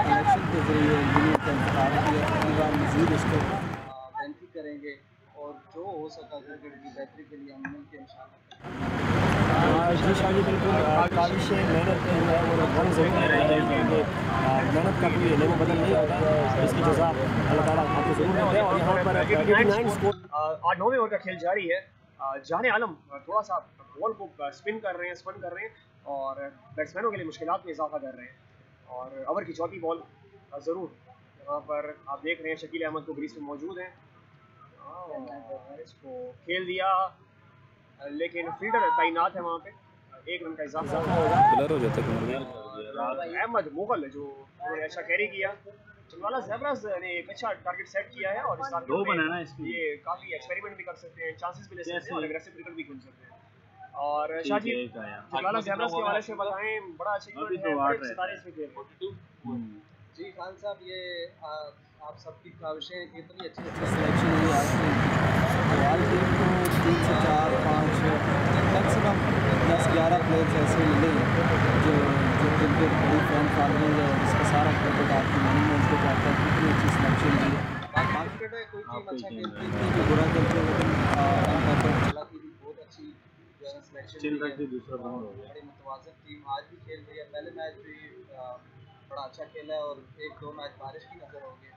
इलेक्शन के जरिए यूनियन का इंतखाब किया, अगली बार मज़ीद इसको बेहतरी करेंगे और जो हो सका क्रिकेट की बेहतरी के लिए हम मिल के इंशाल्लाह। जी शाह जी बिल्कुल, काविश मेहनत जो है वो बहुत ज़रूरी है, क्योंकि मेहनत का कोई लेना बदल नहीं होता, इसकी जज़ा अल्लाह ताला आपको ज़रूर देता है। और यहाँ पर 89 स्कोर 8-9वें ओवर का खेल जारी है। जाने आलम थोड़ा सा बॉल को स्पिन कर रहे हैं और बैट्समैनों के लिए मुश्किलात में इजाफा कर रहे हैं। और ओवर की चौथी बॉल ज़रूर यहाँ पर आप देख रहे हैं शकील अहमद को ग्रीस में मौजूद हैं, इसको खेल दिया लेकिन फील्डर तैनात है वहाँ पे, 1 रन का इजाफा होगा। अहमद मुगल जो उन्होंने अच्छा कैरी किया चिंदवाला ज़ेब्रास ने एक अच्छा टारगेट सेट किया है और इस टारगेट दो में बनाना इसमें। ये काफी एक्सपेरिमेंट भी कर सकते हैं, चांसेस भी ले सकते हैं और जैसे- एग्रेसिव क्रिकेट भी खेल सकते हैं। और ठीक शाहजी है, एक आया। चिंदवाला ज़ेब्रास के हवाले से बताएं, बड़ा अभी अचीवमेंट तो है, आठ बड़े रहता सितारे है। इसमें खेल रहे हैं। जी खान साहब, ये आप सबकी ख्वाहिशें हैं कि इतनी अच्छी सिलेक्शन हुई आपकी, तो आज टीम को 3 से 4 5 मैक्सिमम 10-11 प्लेयर्स ऐसे मिले हैं जो जिनके बड़ी फैन फॉलोइंग है और इसका सारा क्रेडिट आपकी मैनेजमेंट को जाता है, कितनी अच्छी सिलेक्शन हुई है। बाकी क्रिकेट है, कोई टीम अच्छा खेलती थी जो बुरा खेलती है, लेकिन हालांकि भी बहुत अच्छी जो है सिलेक्शन चिल हुई है। करके दूसरा बॉल हो गया। बड़ी मुतवाज़िन टीम आज भी खेल रही है। पहले मैच भी बड़ा अच्छा खेला है और 1-2 मैच बारिश की नज़र हो गए।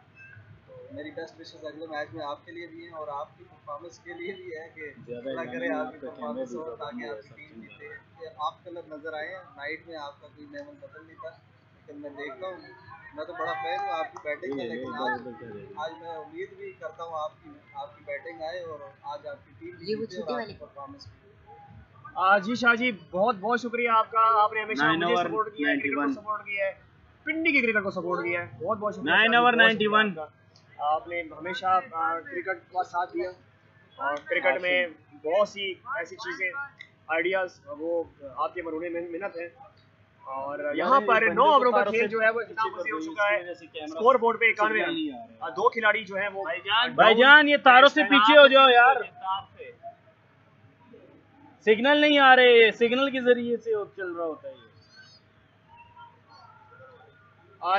तो मेरी बेस्ट विशेस अगले मैच में आपके लिए भी हैं और आपकी परफॉर्मेंस के लिए भी है कि ज़्यादा अल्लाह करे जाने आपकी आपका परफॉर्मेंस हो कैमरा ताकि दूसरा आपकी बंद टीम हुआ है, जीते। ये आप कलर नज़र आए हैं, नाइट में आपका कोई लेवल बदल नहीं था, लेकिन मैं देखता हूँ, मैं तो बड़ा फैन हूँ आपकी बैटिंग का, लेकिन आज मैं उम्मीद भी करता हूँ आपकी बैटिंग आए और आज आपकी टीम भी जीते और आपकी परफॉर्मेंस भी। जी शाह जी, बहुत बहुत शुक्रिया आपका, आपने हमेशा 9 मुझे over सपोर्ट किया है, क्रिकेट को 91 सपोर्ट किया है, पिंडी की क्रिकेट को सपोर्ट किया है। बहुत बहुत शुक्रिया 9 शाह जी, over बहुत शुक्रिया 91 आपका। आपने हमेशा क्रिकेट का साथ दिया और क्रिकेट में बहुत सी ऐसी चीज़ें, आइडियाज़ वो आपके मरूने मिन्नत है। और यहाँ पर 9 ओवरों का खेल जो है वो इख्तिताम पजीर हो चुका है। स्कोर बोर्ड पे 91 रन, 2 खिलाड़ी जो है वो भाईजान ये तारों से पीछे हो जाओ यार, सिग्नल नहीं आ रहे, सिग्नल के जरिए से चल रहा होता है ये।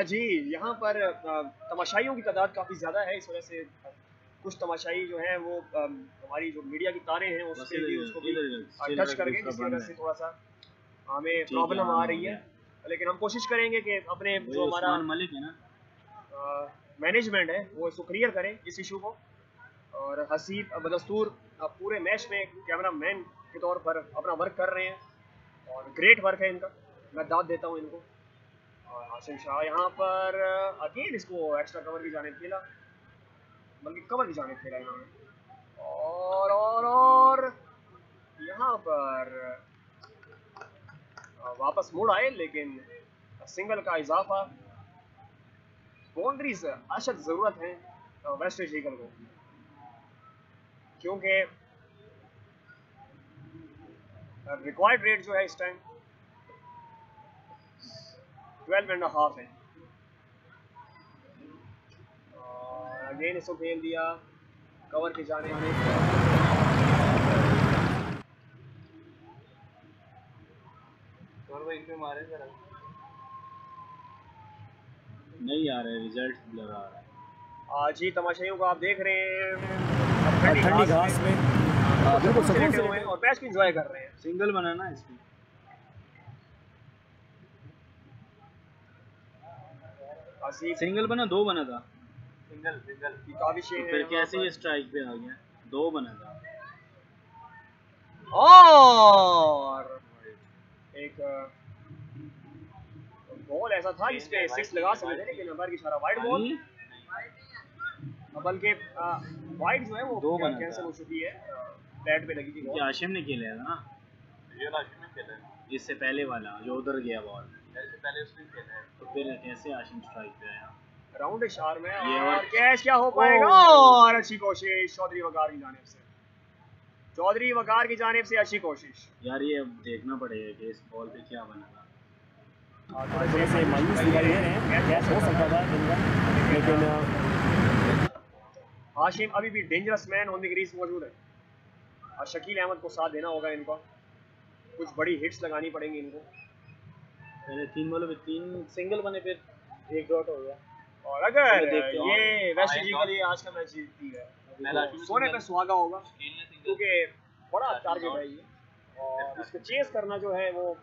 जी यहाँ पर तमाशाइयों की तादाद काफ़ी ज़्यादा है, इस वजह से कुछ तमाशाई जो हैं वो हमारी जो मीडिया की तारें हैं उससे भी उसको भी टच करके, जिसकी वजह से थोड़ा सा हमें प्रॉब्लम आ रही है। लेकिन हम कोशिश करेंगे कि अपने जो हमारा मलिक है ना मैनेजमेंट है वो इसको क्लियर करें इस इशू को। और हसीब बदस्तूर पूरे मैच में कैमरा मैन के तौर पर अपना वर्क कर रहे हैं और ग्रेट वर्क है इनका, मैं दाद देता हूँ इनको। और हाशिम शाह यहाँ पर अगेन इसको एक्स्ट्रा कवर की जाने खेला, बल्कि कवर की जाने खेला इन्होंने। और यहाँ पर वापस मुड़ आए, लेकिन सिंगल का इजाफा, बाउंड्रीज अशद ज़रूरत है वेस्ट इंडीज ईगल को, क्योंकि रिक्वायर्ड रेट जो है इस टाइम 12.5 है। और अगेन इसको खेल दिया कवर की जाने मारे जरा नहीं आ रहे, रिजल्ट ब्लर आ रहा है। जी तमाशाइयों को आप देख रहे हैं ठंडी घास में बिल्कुल सुकून से और मैच को एंजॉय कर रहे हैं। सिंगल बनाना इसमें, सिंगल बना, 2 बना था, सिंगल की काविशें तो फिर कैसे ये स्ट्राइक पे आ गया, 2 बना था। और एक बॉल ऐसा था जिसपे 6 लगा सकते थे, लेकिन अंपायर की इशारा वाइड बॉल, बल्कि वाइड जो है वो 2 बना कैंसिल था। हो चुकी है, बैट पे लगी थी ये बॉल। आशिम ने खेला था ना, ये आशिम ने खेला है, इससे पहले वाला जो उधर गया बॉल, इससे पहले उसने खेला है। तो फिर कैसे आशिम स्ट्राइक पे आया। राउंड शार में ये और और- कैच क्या हो पाएगा, और अच्छी कोशिश चौधरी वकार की जानिब से, चौधरी वकार की जानिब से अच्छी कोशिश। यार ये अब देखना पड़ेगा कि इस बॉल पे क्या बना था। थोड़े से मायूस दिखाई दे रहे हैं, कैच हो सकता था इनका, लेकिन हाशिम अभी भी dangerous man on the crease मौजूद है और शकील अहमद को साथ देना होगा इनको, कुछ बड़ी हिट्स लगानी पड़ेंगी इनको। पहले 3 बॉलों पे 3 सिंगल बने, फिर 1 डॉट हो गया। और अगर देखते हैं। ये वेस्ट इंडीज के लिए आज का मैच जीतती है तो सोने पे सुहागा होगा, क्योंकि बड़ा टारगेट है ये और इसको चेस करना जो है वो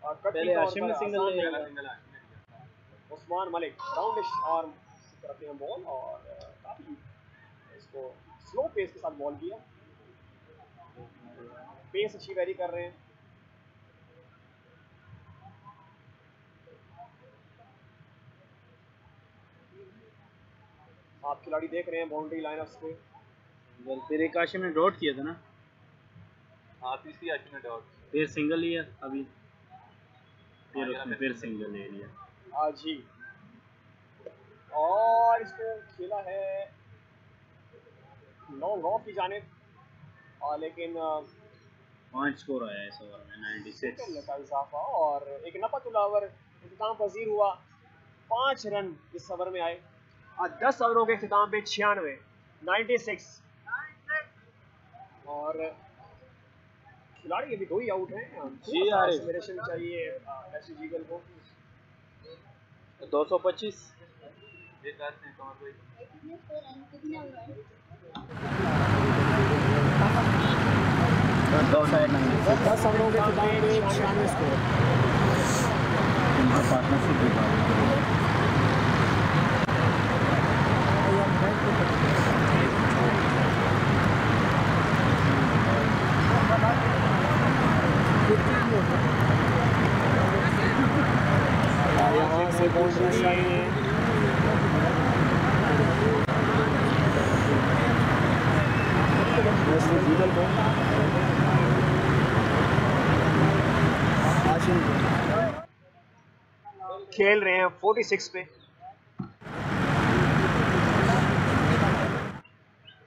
पहले आशिम ने सिंगल ले लिया। उस्मान मलिक राउंड आर्म करते हैं बॉल और काफी इसको स्लो पेस के साथ बॉल किया, पेस अच्छी वेरी कर रहे हैं। आप खिलाड़ी देख रहे हैं बाउंड्री लाइनअप्स पे, फिर एक आशिम ने डॉट किया था ना, हाँ तीसरी आशिम ने डॉट, फिर सिंगल लिया अभी, फिर उसने फिर सिंगल ले लिया। आज ही और इसको खेला है लॉन्ग ऑफ की जानिब, लेकिन 5 स्कोर आया इस ओवर में 96 का इजाफा और एक नफातुल ओवर इख्तिताम पजीर हुआ। 5 रन इस ओवर में आए। 10 ओवरों के इख्तिताम पे 96 और खिलाड़ी अभी 2 ही आउट हैं। जी यार, एक्सलेरेशन चाहिए एससी जीगल को। 225 10 ओवरों के खिताब में 96 स्कोर। इनका पार्टनरशिप भी यहाँ से बाउंड्री चाहिए। जीगल को खेल रहे हैं 46 पे।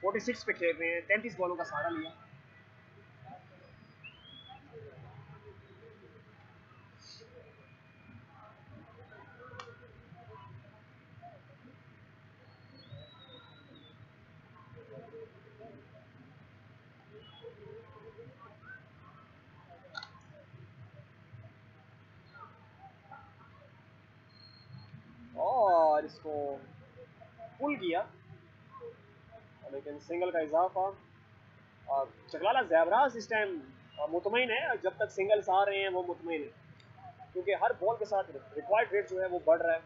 46 पे खेल रहे हैं। 33 बॉलों का सहारा लिया। और इसको पुल किया, लेकिन सिंगल का इजाफा। चकलाला ज़ेबरास इस टाइम मुतमईन है। जब तक सिंगल्स आ रहे हैं वो मुतमईन है, क्योंकि हर बॉल के साथ रिक्वायर्ड रेट जो है वो बढ़ रहा है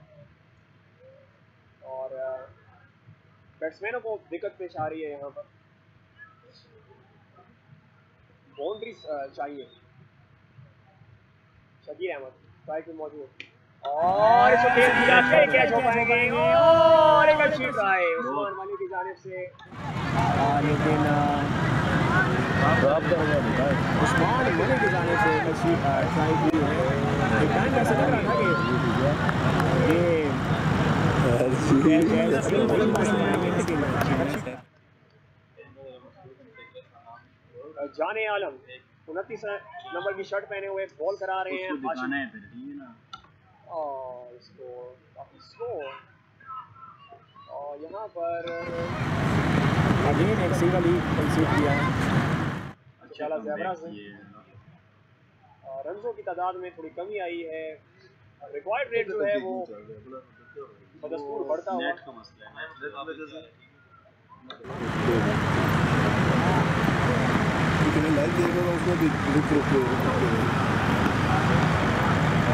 और बैट्समैनों को दिक्कत पेश आ रही है। यहाँ पर बाउंड्री चाहिए। शकीर अहमद स्ट्राइक पे मौजूद और इसको खेल दिया। फिर कैच हो पाएंगे और एक अच्छी ट्राई उस्मान वाली की जानिब से, लेकिन उस्मान वाली की जानिब से अच्छी ट्राई की है। एक टाइम ऐसा लग रहा था कि ये जाने आलम 29 नंबर की शर्ट पहने हुए बॉल करा रहे हैं। और इसको काफी स्लो और यहाँ पर अगेन एक सिंगल ही कंसीड किया है। चकलाला ज़ेबरास ने रन्सों की तादाद में थोड़ी कमी आई है। रिक्वायर्ड रेट जो है वो बदस्तूर बढ़ता हुआ।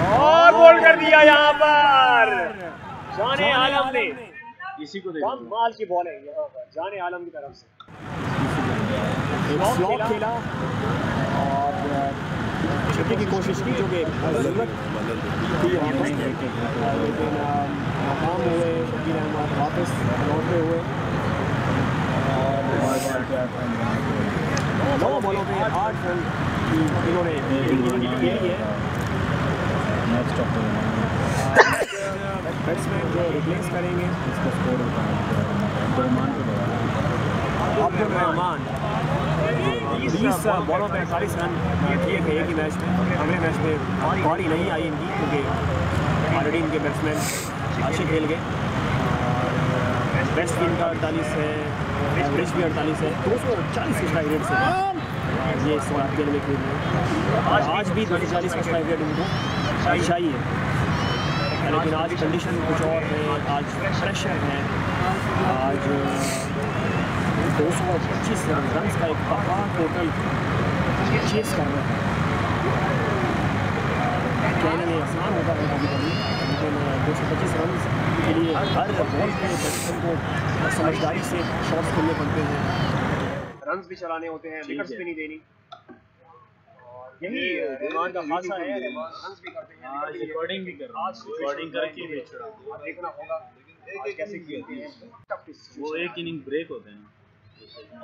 और गोल कर दिया यहाँ पर जाने आलम ने। इसी को कम माल की बॉल है यहाँ पर जाने आलम की तरफ से। स्लॉप खेला और छक्के की कोशिश की, जो कि जरूरत थी वहाँ पर, लेकिन नाकाम हुए। शकीर अहमद वापस लौटते हुए और 9 बॉलों पे 8 रन की इन्होंने खेली है। बैट्समैन जो रिप्लेस करेंगे अब्दुल रहमान 20 बॉलों पे 48 रन किए थे एक ही मैच में। अगले मैच में पारी नहीं आई इनकी, क्योंकि ऑलरेडी इनके बैट्समैन अच्छे खेल गए। बेस्ट इनका 48 है, एवरेज भी 48 है। 240 के स्ट्राइक रेट से ये इस बार खेल में खेल रहे हैं। आज भी 240 का स्ट्राइक रेट इनको चाहिए, लेकिन आज कंडीशन कुछ और है। आज प्रेशर है। आज 225 रन का एक पक्का टोटल चेस कर रहे हैं। कहने में आसान होता है कभी कभी, लेकिन 225 रन के लिए हर बॉल पे बैट्समैन को समझदारी से शॉट्स खेलने पड़ते हैं। रन्स भी चलाने होते हैं, विकेट्स भी नहीं देनी। यही रहमान का खासा है। रहमान रन्स भी करते हैं, रिकॉर्डिंग भी कर रहा है। रिकॉर्डिंग करके बेच रहा हूं। देखना होगा आज कैसे खेलते हैं। वो एक इनिंग ब्रेक होते हैं ना।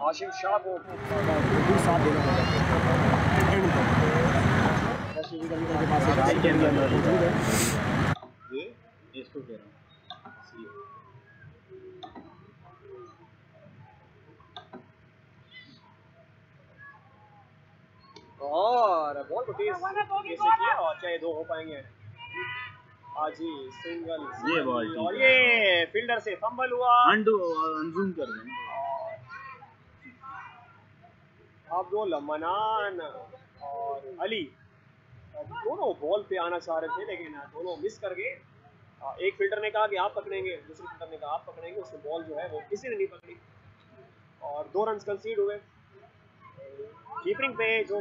आशिम शाह को साथ देना होगा। इसको कह रहा हूँ और बॉल को तेज कैसे किया और चाहे 2 हो पाएंगे। आज ही सिंगल ये बॉल और ये फील्डर से फंबल हुआ। अनजूम कर दें। अब्दुल मनान और अली दोनों बॉल पे आना चाह रहे थे लेकिन दोनों मिस कर गए। एक फील्डर ने कहा कि आप पकड़ेंगे, दूसरे फील्डर ने कहा आप पकड़ेंगे, उसने बॉल जो है वो किसी ने नहीं पकड़ी और 2 रन कंसीड हुए। कीपिंग पे जो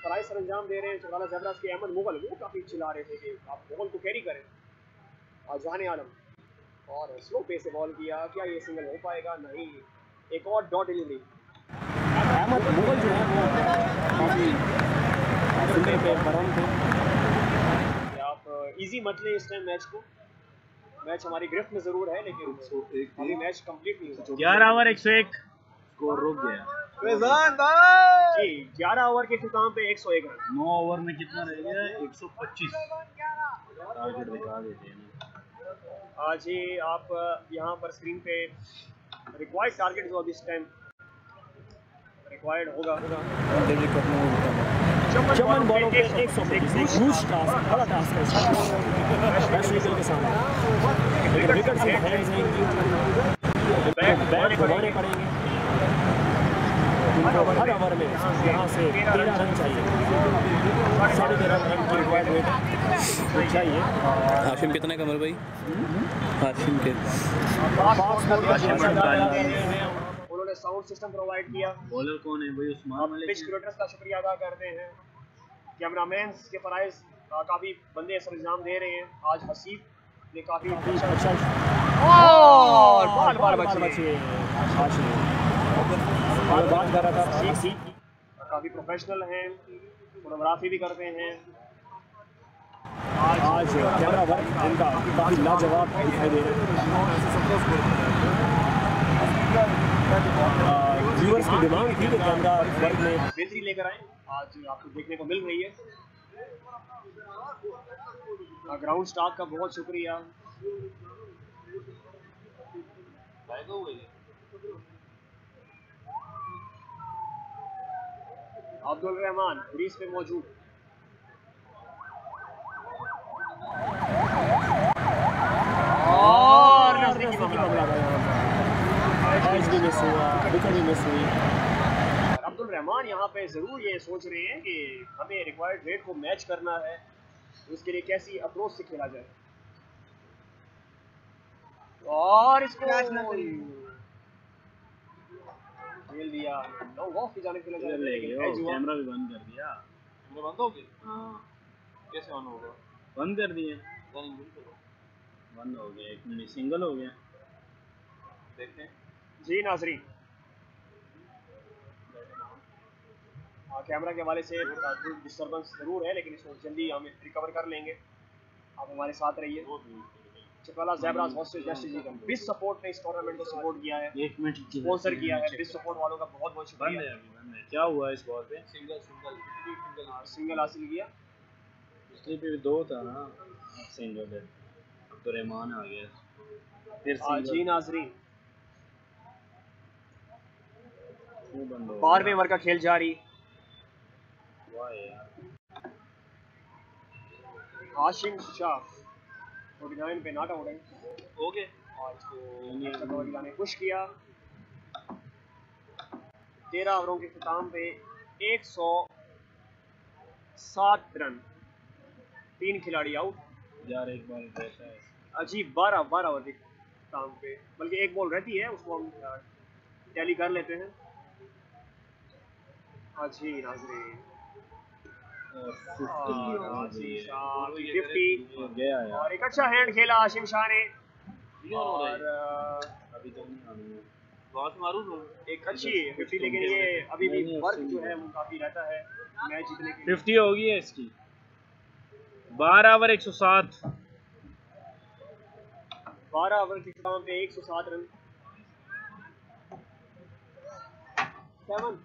फराइज सरंजाम दे रहे हैं चौगाला ज़ेबरास के अहमद मुगल, वो काफ़ी चिल्ला रहे थे कि आप बॉल को कैरी करें। जाने आलम और स्लो पे से बॉल किया, क्या ये सिंगल हो पाएगा? नहीं, एक और डॉट डिलीवरी। अहमद मुगल जो है वो काफ़ी पे बरम थे। आप इजी मत लें इस टाइम मैच को, मैच हमारी गिरफ्त में ज़रूर है लेकिन अभी मैच कंप्लीट नहीं हुआ। 11 ओवर 101 स्कोर रुक गया जी। 11 ओवर के इख्तिताम पे 101 रन। 9 ओवर में कितना रह गया? 125 टारगेट दिखा देते हैं ना। आज ही आप यहाँ पर स्क्रीन पे रिक्वायर्ड टारगेट जो अभी इस टाइम रिक्वायर्ड होगा चमन बॉलों पे 125 ह्यूज टास्क, बड़ा टास्क है वेस्ट के सामने। विकेट से हैंड्स नहीं, बैट घुमाने पड़ेंगे उनको हर ओवर में। यहाँ से 13 रन चाहिए, 13.5 रन की रिक्वायर्ड रेट चाहिए। हाशिम कितने कमर भाई? हाशिम के उन्होंने साउंड सिस्टम प्रोवाइड किया। बॉलर कौन है भाई? उस्मान मलिक। पिच क्रिएटर्स का शुक्रिया अदा करते हैं। कैमरामैन के फराइज काफ़ी बंदे सरंजाम दे रहे हैं। आज हसीब ने काफ़ी अच्छा और बाल बचे। बात कर रहा था हसीब की, काफ़ी प्रोफेशनल हैं, फोटोग्राफी भी करते हैं। आज कैमरा वर्क उनका काफ़ी लाजवाब दिखाई दे रहा है। व्यूअर्स की डिमांड थी कि कैमरा वर्क में बेहतरी लेकर आए, आज आपको देखने को मिल रही है। ग्राउंड स्टाफ का बहुत शुक्रिया। अब्दुल रहमान क्रीज पे मौजूद। और नजरी की मामला कैच भी मिस हुआ, विकेट भी मिस हुई। अब्दुल रहमान यहाँ पे ज़रूर ये सोच रहे हैं कि हमें रिक्वायर्ड रेट को मैच करना है, तो इसके लिए कैसी अप्रोच से खेला जाए। और इसको खेल दिया, लॉन्ग ऑफ की जाने के लिए लेकिन एज हुआ। कैमरा भी बंद कर दिया। कैमरा बंद हो गया? हाँ, कैसे ऑन होगा? बंद कर दिए। बंद हो गया, 1 मिनट सिंगल हो गया। देखें जी नाजरीन, कैमरा के हवाले से डिस्टर्बेंस ज़रूर है लेकिन इसको जल्दी हम रिकवर कर लेंगे। आप हमारे साथ रहिए। Chaugala Zebras versus West Indies. Big support ने इस टूर्नामेंट को सपोर्ट किया है, 1 मिनट स्पॉन्सर किया है। बिग सपोर्ट वालों का बहुत बहुत बंद शुक्रिया। है, अभी बंद है। क्या हुआ इस बॉल पे? सिंगल हासिल किया। पिछले पे 2 था ना सिंगल है। अब तो रहमान आ गया फिर सिंगल। जी नाजरीन, बंद हो 12वें ओवर का खेल जारी। वाह यार, हाशिम शाह 49 पे नॉट आउट है। हो गए। और इसको ने पुश किया। 13 ओवरों के इख्तिताम पे 107 रन, 3 खिलाड़ी आउट। यार एक बार रहता है अजीब 12 ओवर के इख्तिताम पे, बल्कि एक बॉल रहती है उसको हम टैली कर लेते हैं। जी नाज़रीन, 50 गया यार। और एक अच्छा हैंड खेला आशिम शाह ने। और अभी तो नहीं आना। बहुत मारूफ हो। एक अच्छी 50, लेकिन ये अभी भी वर्क जो है वो काफी रहता है मैच जीतने के लिए। 50 होगी है इसकी। 12 ओवर 107। 12 ओवर के इख्तिताम पे 107 रन। 7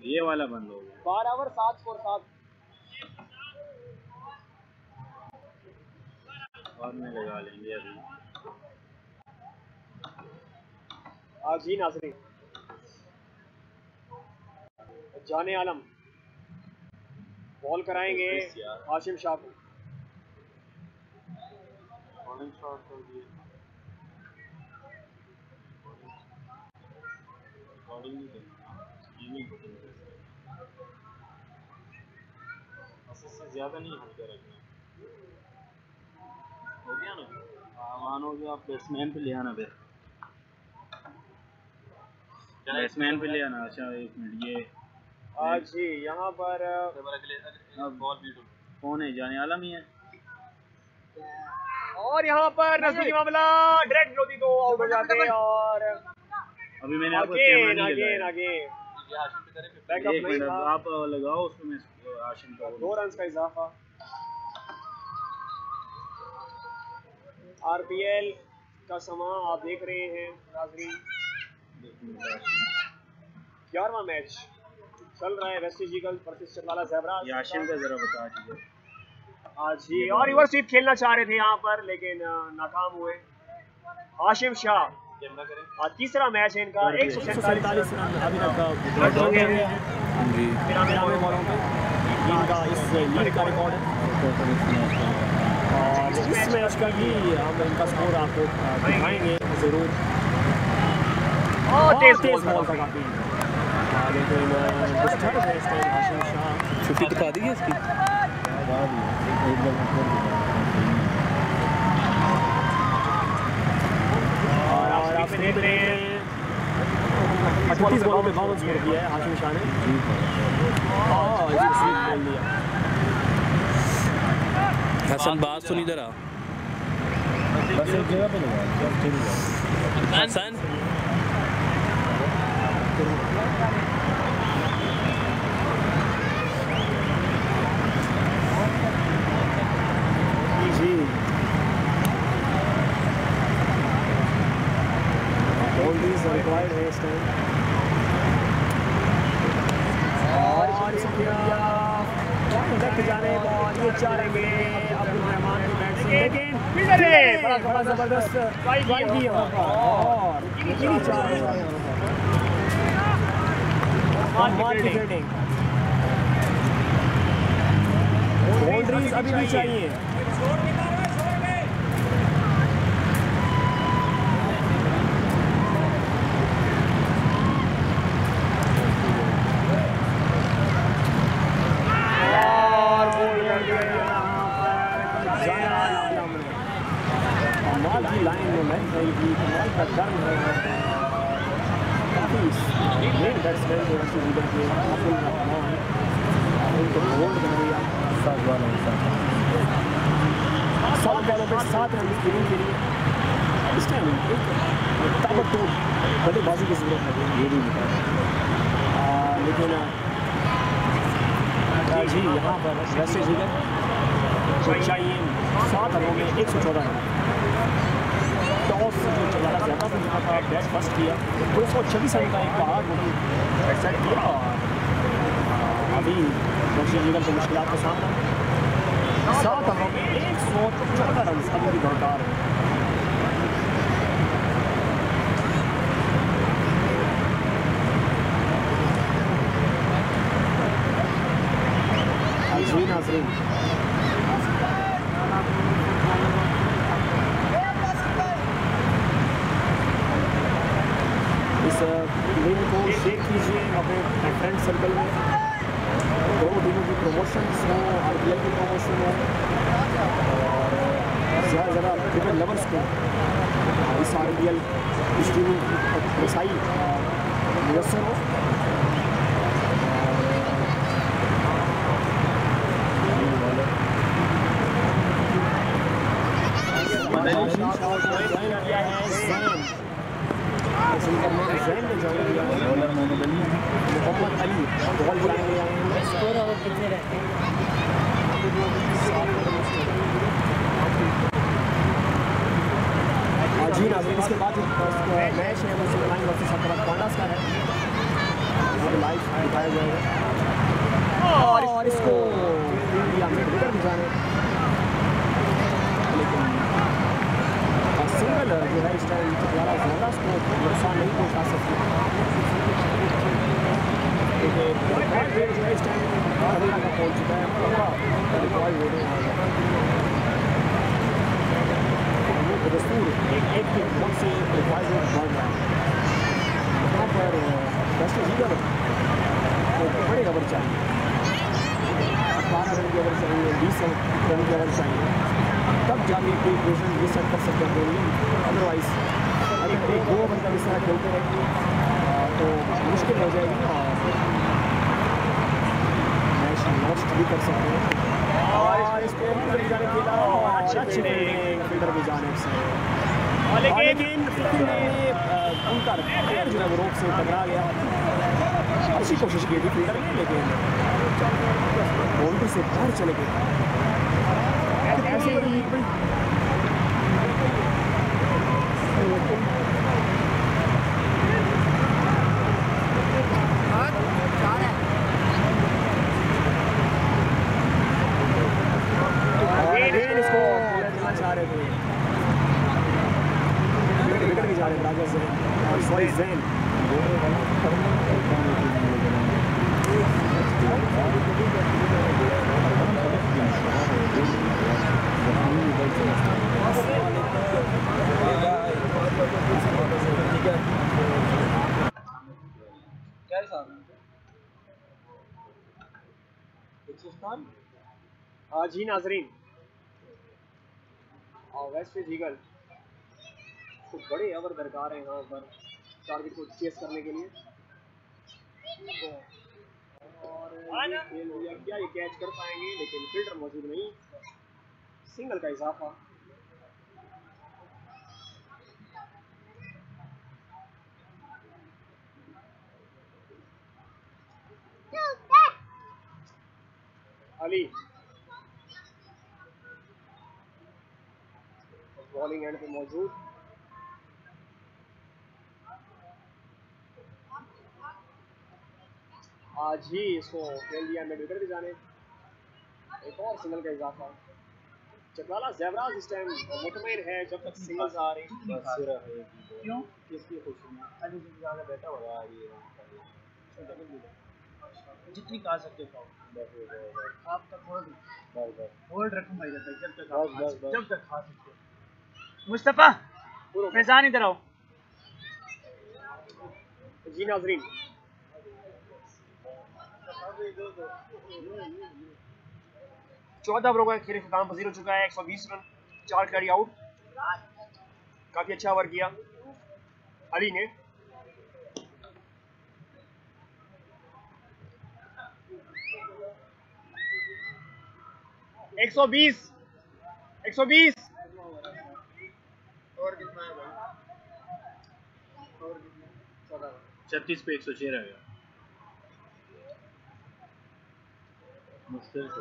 ये वाला बंद हो गया। 12 ओवर 7 स्कोर 7। और में लगा लेंगे अभी। जी नाज़रीन, जाने आलम बॉल कराएंगे हाशिम शाह को। ज्यादा नहीं हल्का रखना, हो गया ना? मान हो गया, आप बैट्समैन पे ले आना, फिर बैट्समैन पे ले आना। अच्छा एक मिनट, ये आज जी यहाँ पर बॉल भी कौन है? जाने आलम ही है। और यहाँ पर नजदीकी मामला डायरेक्ट होती तो आउट हो जाते हैं। और अभी मैंने आपको कैमरा नहीं लगाया। बैकअप नहीं था, आप लगाओ उसमें हाशिम का 2 रन का इजाफा। आरपीएल का समा आप देख रहे हैं नाजरीन, 11वां मैच चल रहा है वेस्ट इंडीज वर्सेस चकवाला ज़ेबरास। हाशिम का जरा बता दीजिए आज जी। और रिवर्स स्वीप खेलना चाह रहे थे यहाँ पर लेकिन नाकाम हुए। हाशिम शाह, आज तीसरा मैच है इनका, 147 रन अभी तक बैट हो गए हैं जी, 93 बॉलों पे इनका इस लीग का रिकॉर्ड है। और इस मैच का भी हम इनका स्कोर आपको दिखाएंगे ज़रूर। तेज बॉल का काफ़ी, लेकिन डिस्टर्ब है इस टाइम हाशिम शाह। 50 दिखा दीजिए इसकी। और आप देख रहे हैं 38 बॉलों पे 52 स्कोर किया है हाशिम शाह ने। हसन बात सुन इधर आ, बस एक जगह पे लगा हसन। जी बाउंड्रीज रिक्वायर्ड है इस टाइम। और लेफ्ट जाने बॉल ये चाहेंगे अब्दुल रहमान के बैट से, लेकिन फील्डर है बड़ा जबरदस्त स्ट्राइक भी है और यही चाह रहे हैं कमाल की फील्डिंग। बाउंड्रीज अभी भी चाहिए। कमाल की लाइन में मैच रहेगी, कमाल का टर्न है। काफ़ी मेन बैट्समैन जो है उधर के अब्दुल रहमान उनको होल्ड कर दिया। 7 बॉलों पे 7 रन की इनिंग के लिए इस टाइम एक ताबड़तोड़ बल्लेबाजी की जरूरत है, ये भी लेकिन जी यहाँ पर वेस्ट इंडीज को चाहिए 7 रनों में 114 रन। टॉस जो चकवाला ज़ेबरास ने जीता था, बैट फर्स्ट किया, 226 रन का एक बड़ा टोटल सेट किया। और अभी वेस्ट इंडीज को मुश्किलात का सामना, 7 रनों में 114 रन अभी भी दरकार है। जी नाज़रीन, इस लिंक को शेयर कीजिए अपने फ्रेंड सर्कल में। दोनों टीमों की प्रमोशंस हो, आईपीएल की प्रमोशन हो और ज़्यादा से ज़्यादा क्रिकेट लवर्स को इस आईपीएल इस टीम की रसाई मुयसर हो। मोहम्मद अली बॉल गिराएंगे। स्कोर और कितने रहते हैं? जी नाज़रीन, इसके बाद मैच है वो सुल्तान वर्सेस हकरत पांडास का है, लाइव दिखाया जाएगा। और इसको इंडिया में विकेट भी जाने, लेकिन सिंगल जो है इस टाइम चकवाला ज़ेबरास को नुकसान नहीं पहुँचा सकती। पेड़ जो है इस टाइम अमेरिका का पहुँच चुका है, डिप्लॉय हो रहे हैं। दस्तूर एक के बहुत से डिप्लॉय बढ़ रहा है यहाँ पर। वेस्ट इंडीज को बड़े ओवर चाहिए, 12 रन की ओवर चाहिए, 20 रन की ओवर चाहिए, तब जाके कोई पोजिशन रिसेट कर सकते हैं कोहली। अदरवाइज अगर 1-2 ओवर का इस तरह खेलते रहेंगे तो मुश्किल हो जाएगी और मैच लॉस्ट भी कर सकते हैं। और इसको फील्डर की जानिब खेला और अच्छी फील्डर की जानिब से, लेकिन उनका पैर जो है वो रोक से टकरा गया। अच्छी कोशिश की थी फील्डर ने, लेकिन बाउंड्री से बाहर चले गए। ऐसे इसको देना चाह रहे थे, विकेट भी जा रहे राजा से और सॉरी जैन। क्या हिसाब है जी नाजरीन, और वेस्ट इंडीज ईगल तो बड़े ओवर दरकार हैं यहाँ पर टारगेट को चेस करने के लिए। और ये खेल दिया क्या, ये कैच कर पाएंगे, लेकिन फील्डर मौजूद नहीं। सिंगल का इजाफा। अली बॉलिंग एंड पे मौजूद। आज ही इसको खेल दिया मिड विकेट भी जाने, एक और सिंगल का इजाफा। चकवाला ज़ेबराज इस टाइम मुतमईन है जब तक सिंगल्स आ रही। क्यों? किसकी खुशी में? अली जी ज़्यादा बैठा हो रहा है ये जितनी खा सकते हो आप तक होल्ड रखूँ भाई जब तक खा सकते हो। मुस्तफ़ा फैजान इधर आओ। जी नाजरीन, चौदह ओवरों का खेल इख्तिताम पजीर हो चुका है। 120 रन, 4 खिलाड़ी आउट। काफी अच्छा ओवर किया अली ने। एक सौ बीस और कितना है भाई? और कितना? 36 पे 106 रह गया। मुश्किल से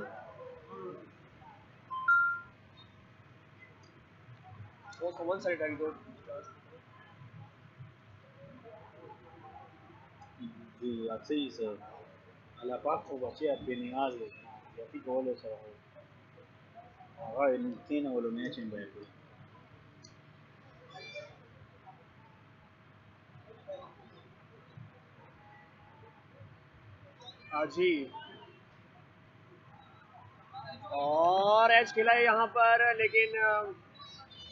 वो वन साइड है दो। जी आपसे ही सर अल्लाह पाक को बचे आपके नियाज हो यही गोल हो सर और इन तीन वालों मैच में बैठे जी। और एज खेला है यहाँ पर, लेकिन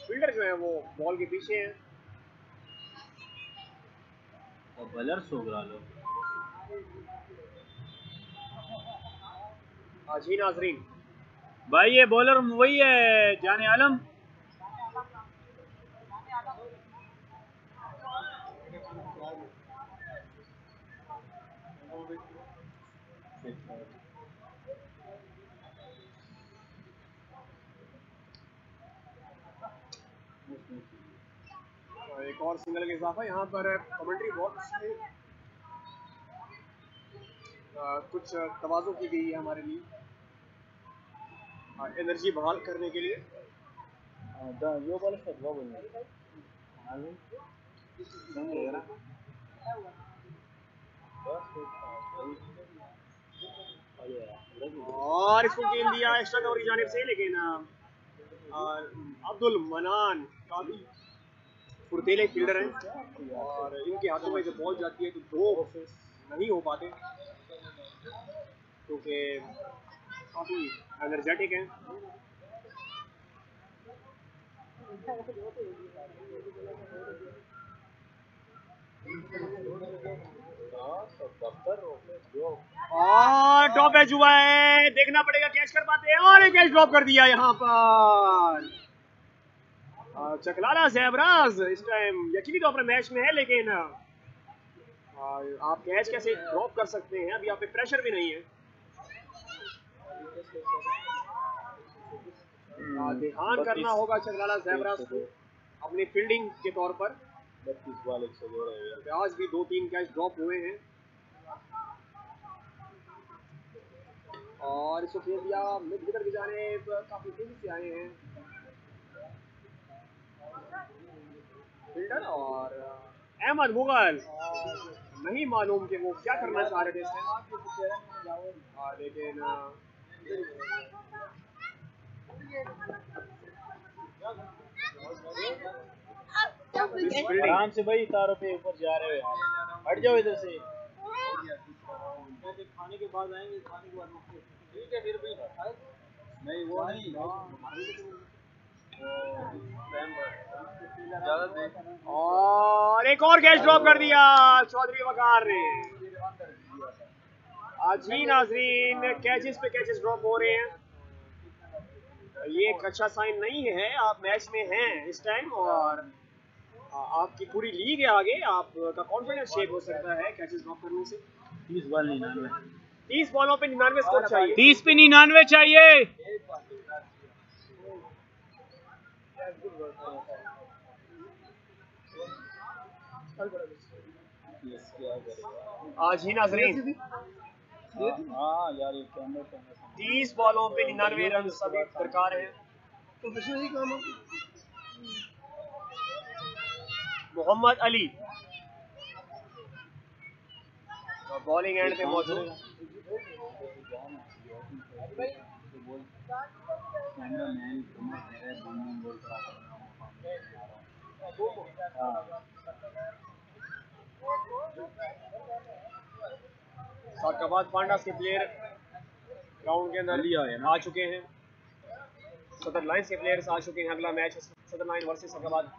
फील्डर जो है वो बॉल के पीछे है। और बलर सोगरा लो जी नाजरीन, भाई ये बॉलर वही है जाने आलम। एक और सिंगल का इजाफा यहाँ पर। कमेंट्री बॉक्स में कुछ तवाज़ो की गई है हमारे लिए, एनर्जी बहाल करने के लिए। यो बॉल से वो बोलने और इसको गेम दिया एक्स्ट्रा कवर की जानिब से, लेकिन अब्दुल मनान काफी फुर्तीले फील्डर हैं और इनके हाथों में जब बॉल जाती है तो दो नहीं हो पाते। क्योंकि काफ़ी एनर्जेटिक हैं। और टॉप एज हुआ है, देखना पड़ेगा कैच कर पाते हैं, और एक कैच ड्रॉप कर दिया यहाँ पर चकलाला ज़ेब्रास। इस टाइम यकीनी तौर पर मैच में है, लेकिन आप कैच कैसे ड्रॉप कर सकते हैं, अभी आप पे प्रेशर भी नहीं है। ध्यान करना होगा चकलाला ज़ेब्रास को अपनी फील्डिंग के तौर पर। 32 बॉल 102 रहे। आज भी 2-3 कैच ड्रॉप हुए हैं और इसको खेल दिया मिड विकेट की जानिब, काफी तेजी से आए हैं फील्डर। और अहमद मुगल, नहीं मालूम कि वो क्या करना चाह रहे थे इस टाइम, लेकिन आराम से भाई, तारों पे ऊपर जा रहे हो यार, हट जाओ इधर से। खाने के बाद आएंगे, खाने के बाद ठीक है फिर भी नहीं, वो नहीं और एक और कैच ड्रॉप कर दिया चौधरी वकार ने। आज ही नाजरीन कैचेस पे कैचेस ड्रॉप हो रहे हैं, ये एक अच्छा साइन नहीं है। आप मैच में हैं इस टाइम और आपकी पूरी लीग है आगे, आपका कॉन्फिडेंस शेक हो सकता है कैचेस ड्रॉप करने से। 30 बॉल 99, 30 बॉलों पे 99 स्कोर चाहिए, 30 पे 99 चाहिए। आज ही नाजरीन हाँ यार, ये कैमरे 30 बॉलों पे 99 रन सभी दरकार है। मोहम्मद अली बॉलिंग एंड पे मौजूद। साकाबाद पांडास के प्लेयर ग्राउंड के अंदर आ चुके हैं, सदर लाइन्स के प्लेयर्स आ चुके हैं। अगला मैच सदर लाइन वर्सेस साकाबाद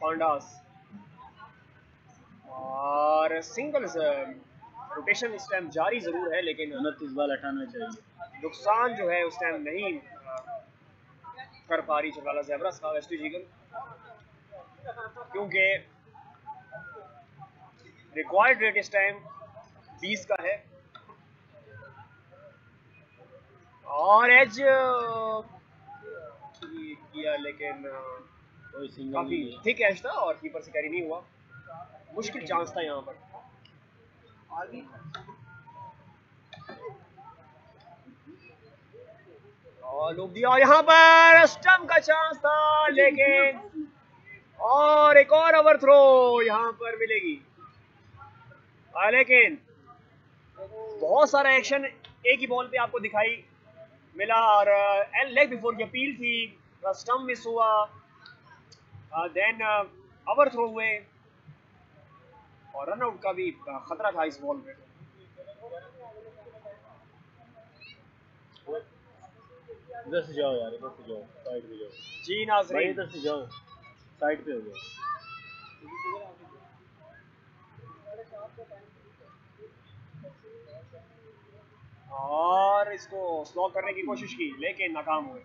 पांडास और सिंगल्स रोटेशन इस टाइम जारी जरूर है, लेकिन 29 बॉल 98 चाहिए। नुकसान जो है उस टाइम नहीं कर पा रही चकलाला ज़ेब्रास का वेस्ट इंडीज ईगल, क्योंकि रिक्वायर्ड रेट इस टाइम 20 का है और एज किया, लेकिन काफी थिक एज था और कीपर से कैरी नहीं हुआ। मुश्किल चांस था यहाँ पर। और लोग दिया यहाँ पर स्टंप का चांस था, लेकिन और एक और ओवर थ्रो यहाँ पर मिलेगी, लेकिन बहुत सारा एक्शन एक ही बॉल पे आपको दिखाई मिला और लेग बिफोर की अपील थी, स्टंप मिस हुआ, देन ओवर थ्रो हुए और रनआउट का भी खतरा था इस बॉल पे। इधर से जाओ यार, इधर से जाओ, साइड पे जाओ जी नाज़रीन, इधर से जाओ, साइड पे हो जाओ। और इसको स्लो करने की कोशिश की लेकिन नाकाम हुए।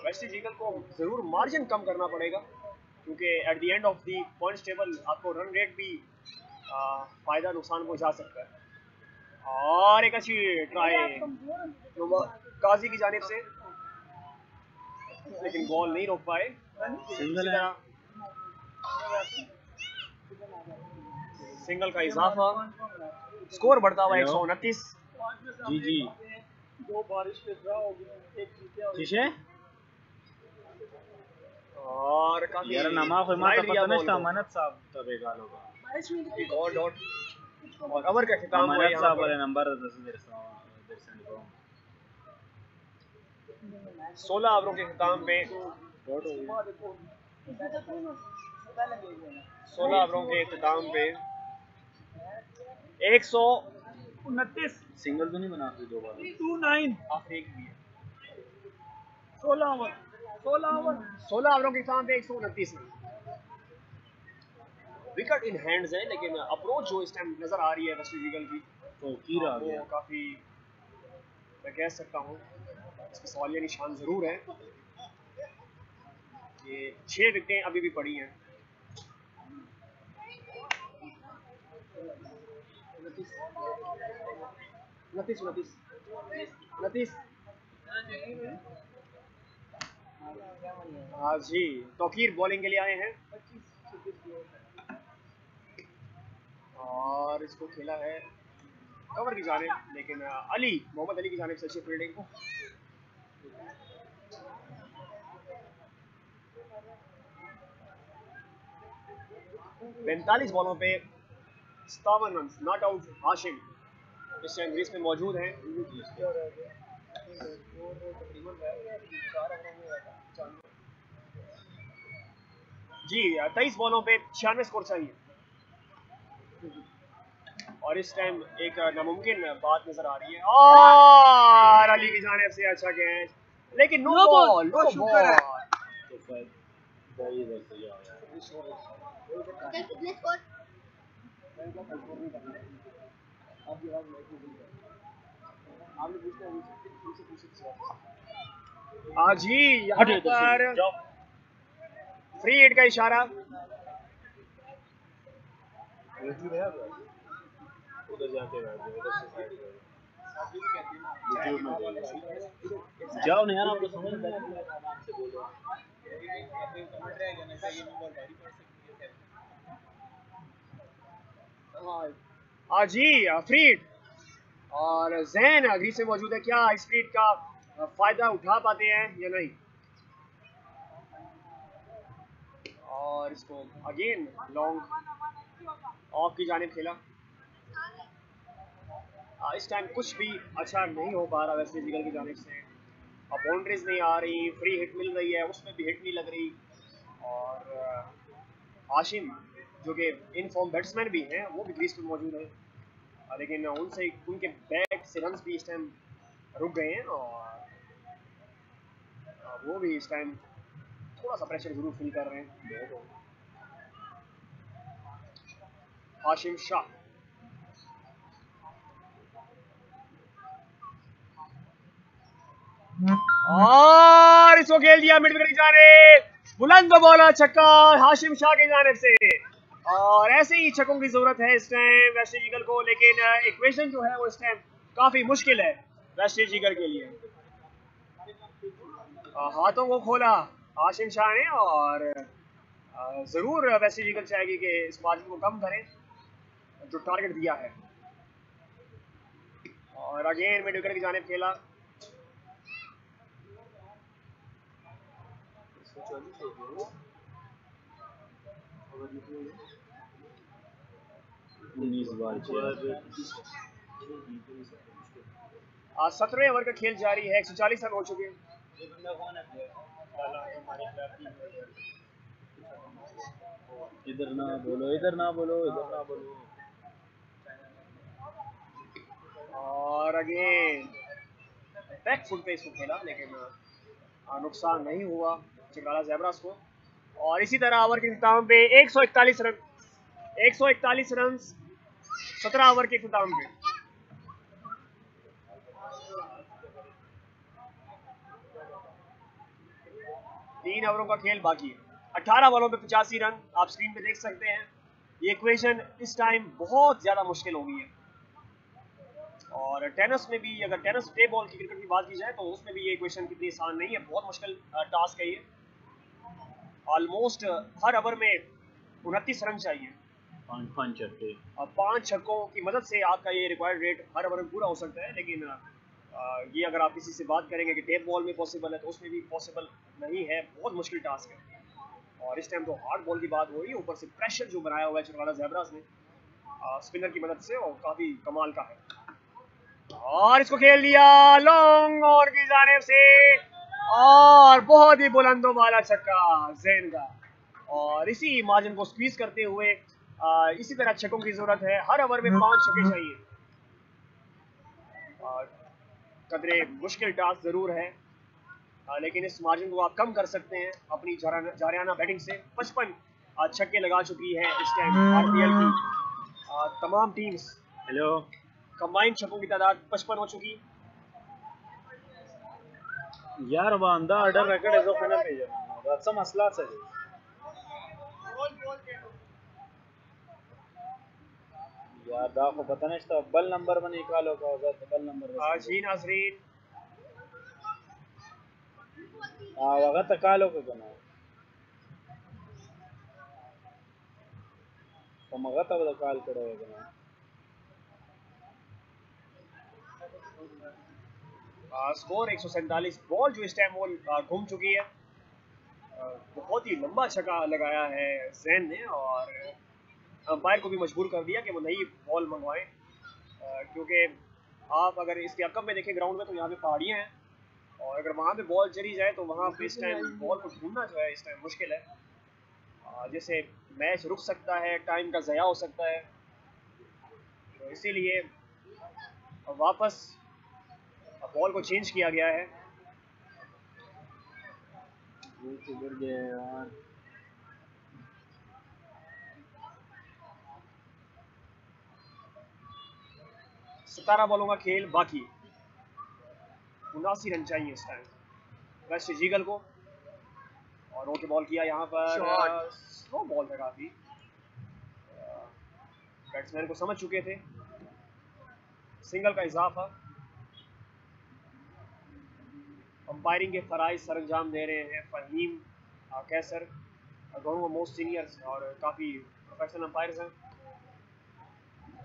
वेस्ट इंडीज ईगल को जरूर मार्जिन कम करना पड़ेगा, क्योंकि at the end of the points table आपको रन रेट भी फायदा नुकसान पहुंचा सकता है। और एक अच्छी ट्राई काजी की जानिब से, लेकिन बॉल नहीं रोक पाए। सिंगल का इजाफा, स्कोर बढ़ता हुआ 129। जी जी दो बारिश पे ड्रा हो गया, एक जीते और शीशे और काफी यार नमा कोई माता पता नहीं अमानत साहब तब बेगाल होगा। एक और डॉट और ओवर का खिताब हुआ अमानत साहब वाले नंबर 16 ओवरों के खिताब पे 16 ओवरों के इख्तिताम पे 129 सिंगल तो नहीं बनाते दो बार? 29 आखिरी एक भी है। 16 ओवरों के साथ 129 रन। विकेट इन हैंड्स है, लेकिन अप्रोच जो इस टाइम नजर आ रही है वेस्ट इंडीज की तो कीर आ गया। वो काफी, मैं कह सकता हूँ इसमें सवालिया निशान जरूर है। ये 6 विकेटें अभी भी पड़ी हैं। हाँ जी, तौकीर बॉलिंग के लिए आए हैं और इसको खेला है कवर की जानिब, लेकिन मोहम्मद अली की जानिब से अच्छी फील्डिंग। 45 बॉलों पे 57 रन, नॉट आउट हाशिम इस टाइम क्रीज में मौजूद हैं। जी 23 बॉलों पे 96 स्कोर चाहिए और इस टाइम एक नामुमकिन बात नजर आ रही है और अली की जानिब से अच्छा कैच, लेकिन नो बॉल। तो शायद भाई इधर से जाओ यार। कितने स्कोर? जी यहाँ पर फ्री हिट का इशारा। उधर जाके बैठ जाओ, उधर से साइड यूट्यूब में बोलो। जाओ नहीं यार, आपको समझ नहीं आराम से बोलो। जी फ्री हिट और जैन अग्री से मौजूद है। क्या इस फ्री हिट का फायदा उठा पाते हैं या नहीं? और इसको अगेन लॉन्ग ऑफ की जानिब खेला। इस टाइम कुछ भी अच्छा नहीं हो पा रहा वेस्ट इंडीज की जानिब से। अब बाउंड्रीज नहीं आ रही, फ्री हिट मिल रही है, उसमें भी हिट नहीं लग रही। और हाशिम जो कि इन फॉर्म बैट्समैन भी हैं, वो भी क्रीज पे मौजूद हैं, लेकिन उनसे उनके बैट से रन्स भी इस टाइम रुक गए हैं और वो भी इस टाइम थोड़ा सा प्रेशर जरूर फील कर रहे हैं। हाशिम शाह और इसको खेल दिया मिड विकेट की जानिब, बुलंद बॉलर छक्का हाशिम शाह की जानिब से। और ऐसे ही छक्कों की जरूरत है इस टाइम वेस्ट इंडीज को, लेकिन इक्वेशन जो है वो इस टाइम काफी मुश्किल है वेस्ट इंडीज के लिए। हाथों को खोला हाशिम शाह ने और जरूर वेस्ट इंडीज चाहेगी कि इस मार्जिन को कम करें जो टारगेट दिया है। और अगेन मिड विकेट की जानिब खेला। आज 17वें ओवर का खेल जारी है, 140 रन हो चुके हैं। इधर ना बोलो, इधर ना बोलो, इधर ना बोलो। और अगेन बैक फुट पे इसको खेला, लेकिन नुकसान नहीं हुआ चकराला ज़ेब्रास को। और इसी तरह ओवर के इख्तिताम पे 141 रन 17 ओवर के इख्तिताम पे। तीन ओवरों का खेल बाकी है, 18 बॉलों पे 85 रन आप स्क्रीन पे देख सकते हैं। ये इक्वेशन इस टाइम बहुत ज्यादा मुश्किल हो गई है और टेनिस में भी, अगर टेनिस डे बॉल की क्रिकेट की बात की जाए तो उसमें भी ये इक्वेशन कितनी आसान नहीं है, बहुत मुश्किल टास्क है ये। ऑलमोस्ट हर ओवर में 29 रन चाहिए, 5 छक्कों की मदद से आपका ये रिक्वायर्ड रेट हर ओवर में पूरा हो सकता है। लेकिन ये अगर आप किसी से बात करेंगे कि टेप बॉल में पॉसिबल है तो उसमें भी पॉसिबल नहीं है, बहुत मुश्किल टास्क है। और इस टाइम तो हार्ड बॉल की बात हो रही है, ऊपर से प्रेशर जो बनाया हुआ है चकराला ज़ेब्रास ने स्पिनर की मदद से, और काफी कमाल का है। और इसको खेल दिया लॉन्ग ऑन की जानिब से और बहुत ही बुलंदो वाला छक्का जैन का। और इसी मार्जिन को स्क्वीज करते हुए इसी तरह छक्कों की जरूरत है, हर ओवर में 5 छक्के चाहिए। कदरे मुश्किल टास्क जरूर है, लेकिन इस मार्जिन को आप कम कर सकते हैं अपनी जारियाना बैटिंग से। 55 छक्के लगा चुकी है इस टाइम आरपीएल की तमाम टीम्स। हेलो, कंबाइंड छक्कों की तादाद 55 हो चुकी। यार बांदा ऑर्डर रखड़े तो खाना पे जा रातचा मसला है यार। दा को पता नहीं था बल नंबर में निकालो का होगा तो बल नंबर जी नाजरीन वगत कालो का बना तो मगत अब काल करेगा। स्कोर 147। बॉल जो इस टाइम वो घूम चुकी है। बहुत ही लंबा छक्का लगाया है जैन ने और अंपायर को भी मजबूर कर दिया कि वो नई बॉल मंगवाएं, क्योंकि आप अगर इसके अकब में देखें ग्राउंड में तो यहाँ पे पहाड़ियाँ हैं और अगर वहाँ पे बॉल चली जाए तो वहाँ पे इस टाइम बॉल को ढूंढना जो है इस टाइम मुश्किल है, जैसे मैच रुक सकता है, टाइम का ज़या हो सकता है। तो इसीलिए वापस बॉल को चेंज किया गया है। गिर गया यार। सतारह बॉलों का खेल बाकी, 79 रन चाहिए इस टाइम वेस्ट ईगल को। और रोके बॉल किया यहाँ पर, स्लो बॉल था काफी, बैट्समैन को समझ चुके थे। सिंगल का इजाफा, अंपायरिंग के फराइज सरंजाम दे रहे हैं फहीम कैसर, दोनों मोस्ट सीनियर्स और काफ़ी प्रोफेशनल अंपायर्स हैं।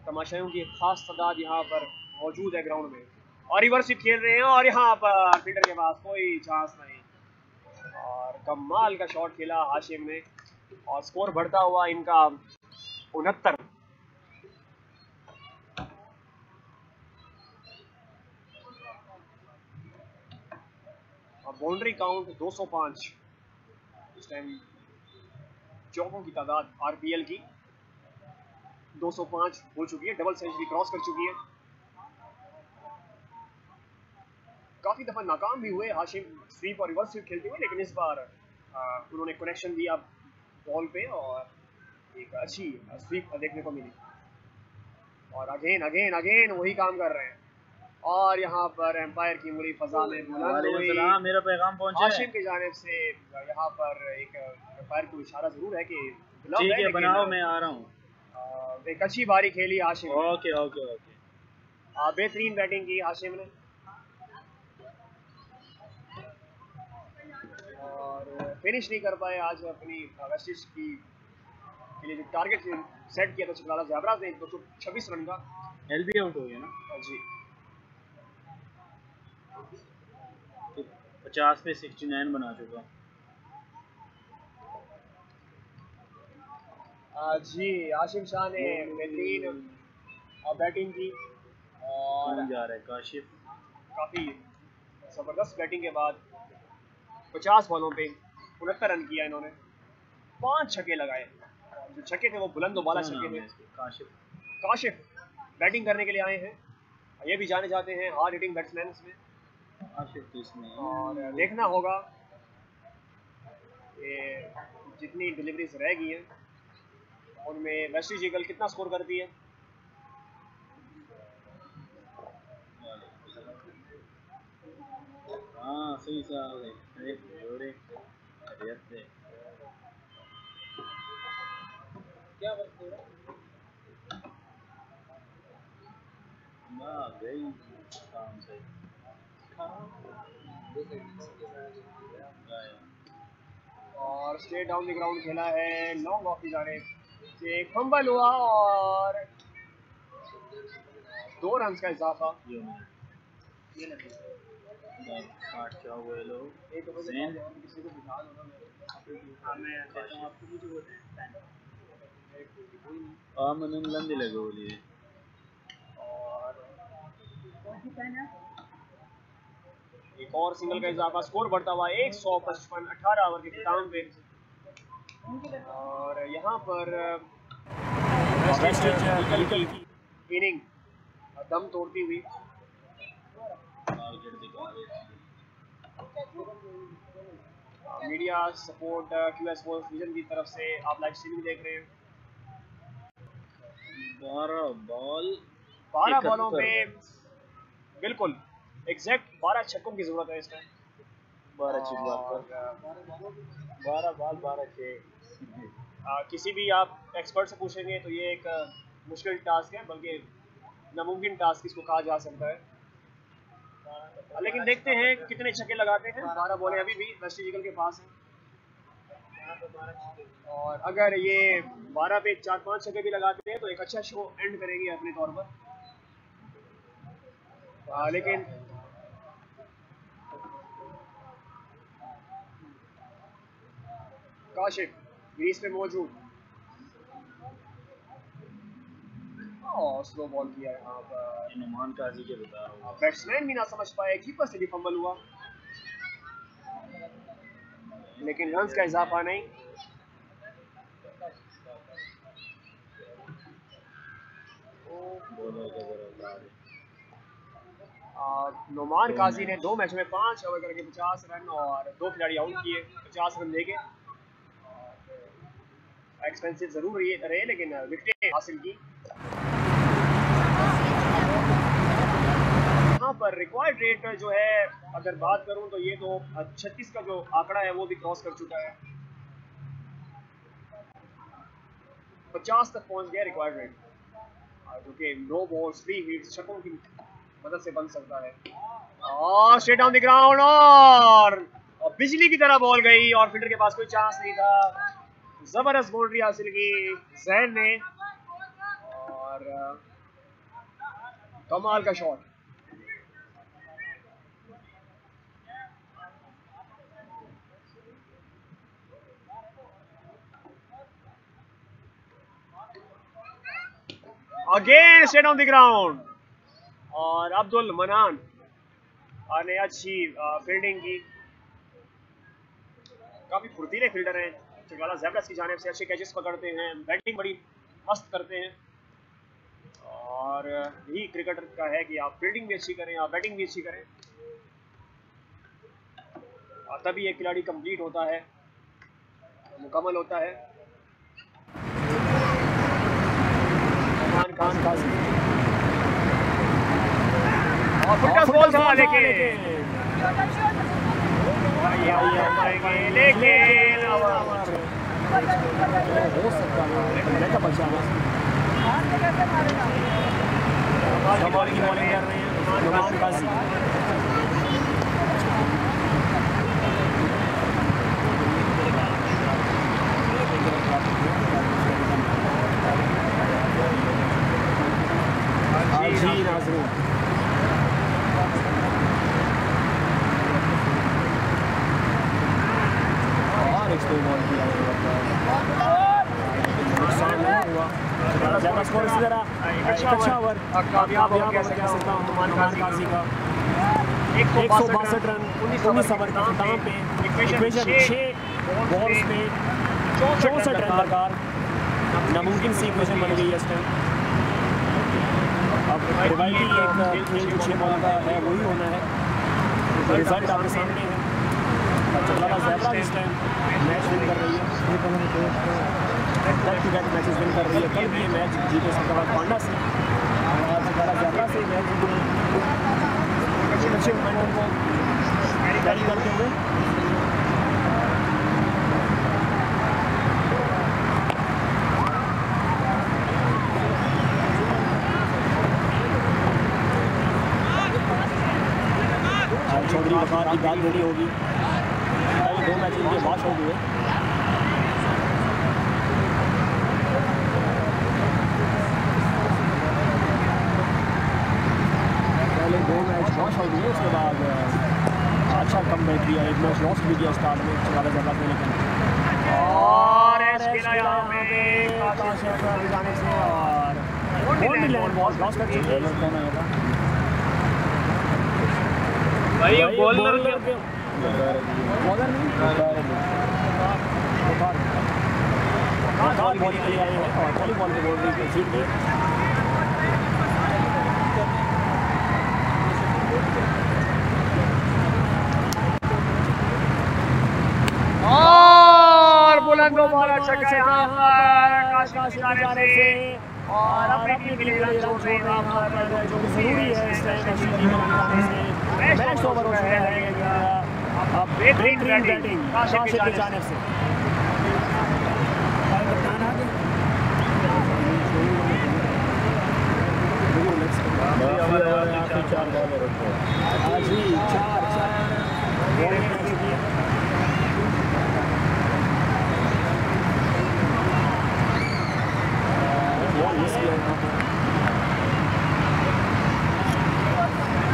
तमाशाइयों की खास तादाद यहाँ पर मौजूद है ग्राउंड में और रिवर्स खेल रहे हैं और यहाँ पर फील्डर के पास कोई चांस नहीं और कमाल का शॉट खेला हाशिम ने और स्कोर बढ़ता हुआ इनका 69। Boundary count 205। इस टाइम चौकों की तादाद आरपीएल की 205 हो चुकी है, डबल सेंचुरी क्रॉस कर चुकी है। काफी दफा नाकाम भी हुए हाशिम स्वीप और रिवर्स स्वीप खेलते हुए, लेकिन इस बार उन्होंने कनेक्शन दिया बॉल पे और एक अच्छी स्वीप देखने को मिली और अगेन अगेन अगेन वही काम कर रहे हैं। और यहाँ पर एम्पायर की उंगली फजा में बुलंद हुई, मेरा पैगाम पहुंचा हाशिम की जानिब से यहाँ पर एक एम्पायर को इशारा जरूर है कि ठीक है बनाओ, मैं आ रहा हूँ। एक अच्छी बारी खेली हाशिम। ओके ओके ओके, बेहतरीन बैटिंग की हाशिम ने और फिनिश नहीं कर पाए आज अपनी वेस्टिज की के लिए जो टारगेट सेट किया था चकलाला जैबराज ने 226 रन का। एलबी आउट हो गया ना जी, 50 पे 69 बना चुका। जी आशिम शाह ने बेहतरीन बैटिंग की और जा रहा है काशिफ। काफ़ी ज़बरदस्त बैटिंग के बाद 50 बॉलों पे 69 रन किया इन्होंने, 5 छक्के लगाए। जो छक्के थे वो बुलंद वाला छक्के थे। काशिफ बैटिंग करने के लिए आए हैं, ये भी जाने जाते हैं हार्ड हिटिंग बैट्समैन में। और देखना होगा कि जितनी डिलीवरीज रह गई हैं उनमें वेस्ट ईगल कितना स्कोर करती है। हाँ सही साहब है। क्या बात हो रहा ना गई काम से और स्ट्रेट डाउन द ग्राउंड खेला है, लॉन्ग ऑफ की जाने से फंबल हुआ और 2 रन का इजाफा। एक और सिंगल का इजाफा, स्कोर बढ़ता हुआ 155 18 ओवर के खिताम पे। और यहाँ पर इनिंग दम तोड़ती हुई। Media support QS sports vision की तरफ से आप लाइव स्ट्रीमिंग देख रहे हैं। 12 बॉलों पे बिल्कुल एग्जैक्ट 12 छक्कों की जरूरत है इस टाइम। 12 बॉल 12 छक्के। किसी भी आप एक्सपर्ट से पूछेंगे तो ये एक मुश्किल टास्क है, बल्कि नामुमकिन टास्क इसको कहा जा सकता है। लेकिन देखते हैं कितने छक्के लगाते हैं। 12 बॉलें अभी भी वेस्ट इंडीज के पास हैं, और अगर ये 12 पे 4-5 छक्के भी लगाते हैं तो एक अच्छा शो एंड करेंगे अपने तौर पर। लेकिन काशिफ क्रीज पे मौजूद, स्लो बॉल किया यहाँ पर। नुमान काजी के बता रहा हूँ, बैट्समैन भी ना समझ पाए, कीपर से भी फंबल हुआ, लेकिन रन्स का इजाफा नहीं। नुमान काजी ने 2 मैच में 5 ओवर करके 50 रन और 2 खिलाड़ी आउट किए, 50 रन देके। एक्सपेंसिव जरूर रहे लेकिन विकेटें हासिल की। यहाँ पर रिक्वायर्ड रेट जो है अगर बात करूं तो ये तो 36 का जो आंकड़ा है वो भी क्रॉस कर चुका है। 50 तक पहुंच गया रिक्वायर्ड रेट, जो कि नो बॉल्स 3 हिट्स छक्कों की मदद से बन सकता है। और स्ट्रेट डाउन द ग्राउंड और बिजली की तरह बॉल गई और फील्डर के पास कोई चांस नहीं था। जबरदस्त बाउंड्री हासिल की जैन ने और कमाल का shot. Again straight on the ground और अब्दुल मनान ने अच्छी फील्डिंग की। काफी फुर्तीले फील्डर हैं, चकवाला ज़ेब्रास की जानिब से अच्छे कैचेस पकड़ते हैं, बैटिंग बड़ी मस्त करते हैं। और यही क्रिकेटर का है कि आप फील्डिंग भी अच्छी करें, आप बैटिंग भी अच्छी करें, और तभी एक खिलाड़ी कंप्लीट होता है, मुकम्मल होता है। और फुटका बॉल संभाले के लेकिन हो सकता है बचाना बॉलिंग कर रहे हैं नुमान काजी। जी नाज़रीन, और इसको बॉल किया स्कोर इसी तरह अच्छा ओवर कामयाब हो कह सकता हूँ नुमान काजी का। 162 रन 19 ओवर के अख्ताम पे इक्वेशन 6 बॉल्स में 64 रन दरकार। नामुमकिन सी इक्वेशन बन गई है इस टाइम। अब रिवाइटी एक खेल जो 6 बॉल का है वही होना है। रिजल्ट आपके सामने है। चकवाला ज़ेब्रा इस टाइम मैच विन कर रही है, back to back matches win कर रही है। कल भी ये मैच जीते सकता पांडा से, और चकवाला ज़ेब्रा से मैच अच्छे मोमेंटम को कैरी करते हुए चौधरी वकार की बात रेडी होगी। पहले 2 मैच इनके वॉश हो गए, पहले 2 मैच वॉश हो गए, उसके बाद अच्छा कम बैक किया, एक मैच लॉस्ट भी किया स्टार्ट में चकवाला ज़ेब्रा में, लेकिन और जाने से और बॉल लॉस कर चुके हैं। भाई बॉलर बॉलर नहीं बॉल के लिए आए हैं और पहली बॉल की बाउंड्री को जीत गए। और बुलंद बॉल छक्का यहाँ पर काशिफ की जानिब से और अपनी टीम के लिए रन छोड़ रहे हैं यहाँ पर जो कि जरूरी है इस टाइम काशिफ टीम के लिए से मैच ओवर हो चुका है। अब बेहतरीन बैटिंग काशिफ की जानिब से आज ही 4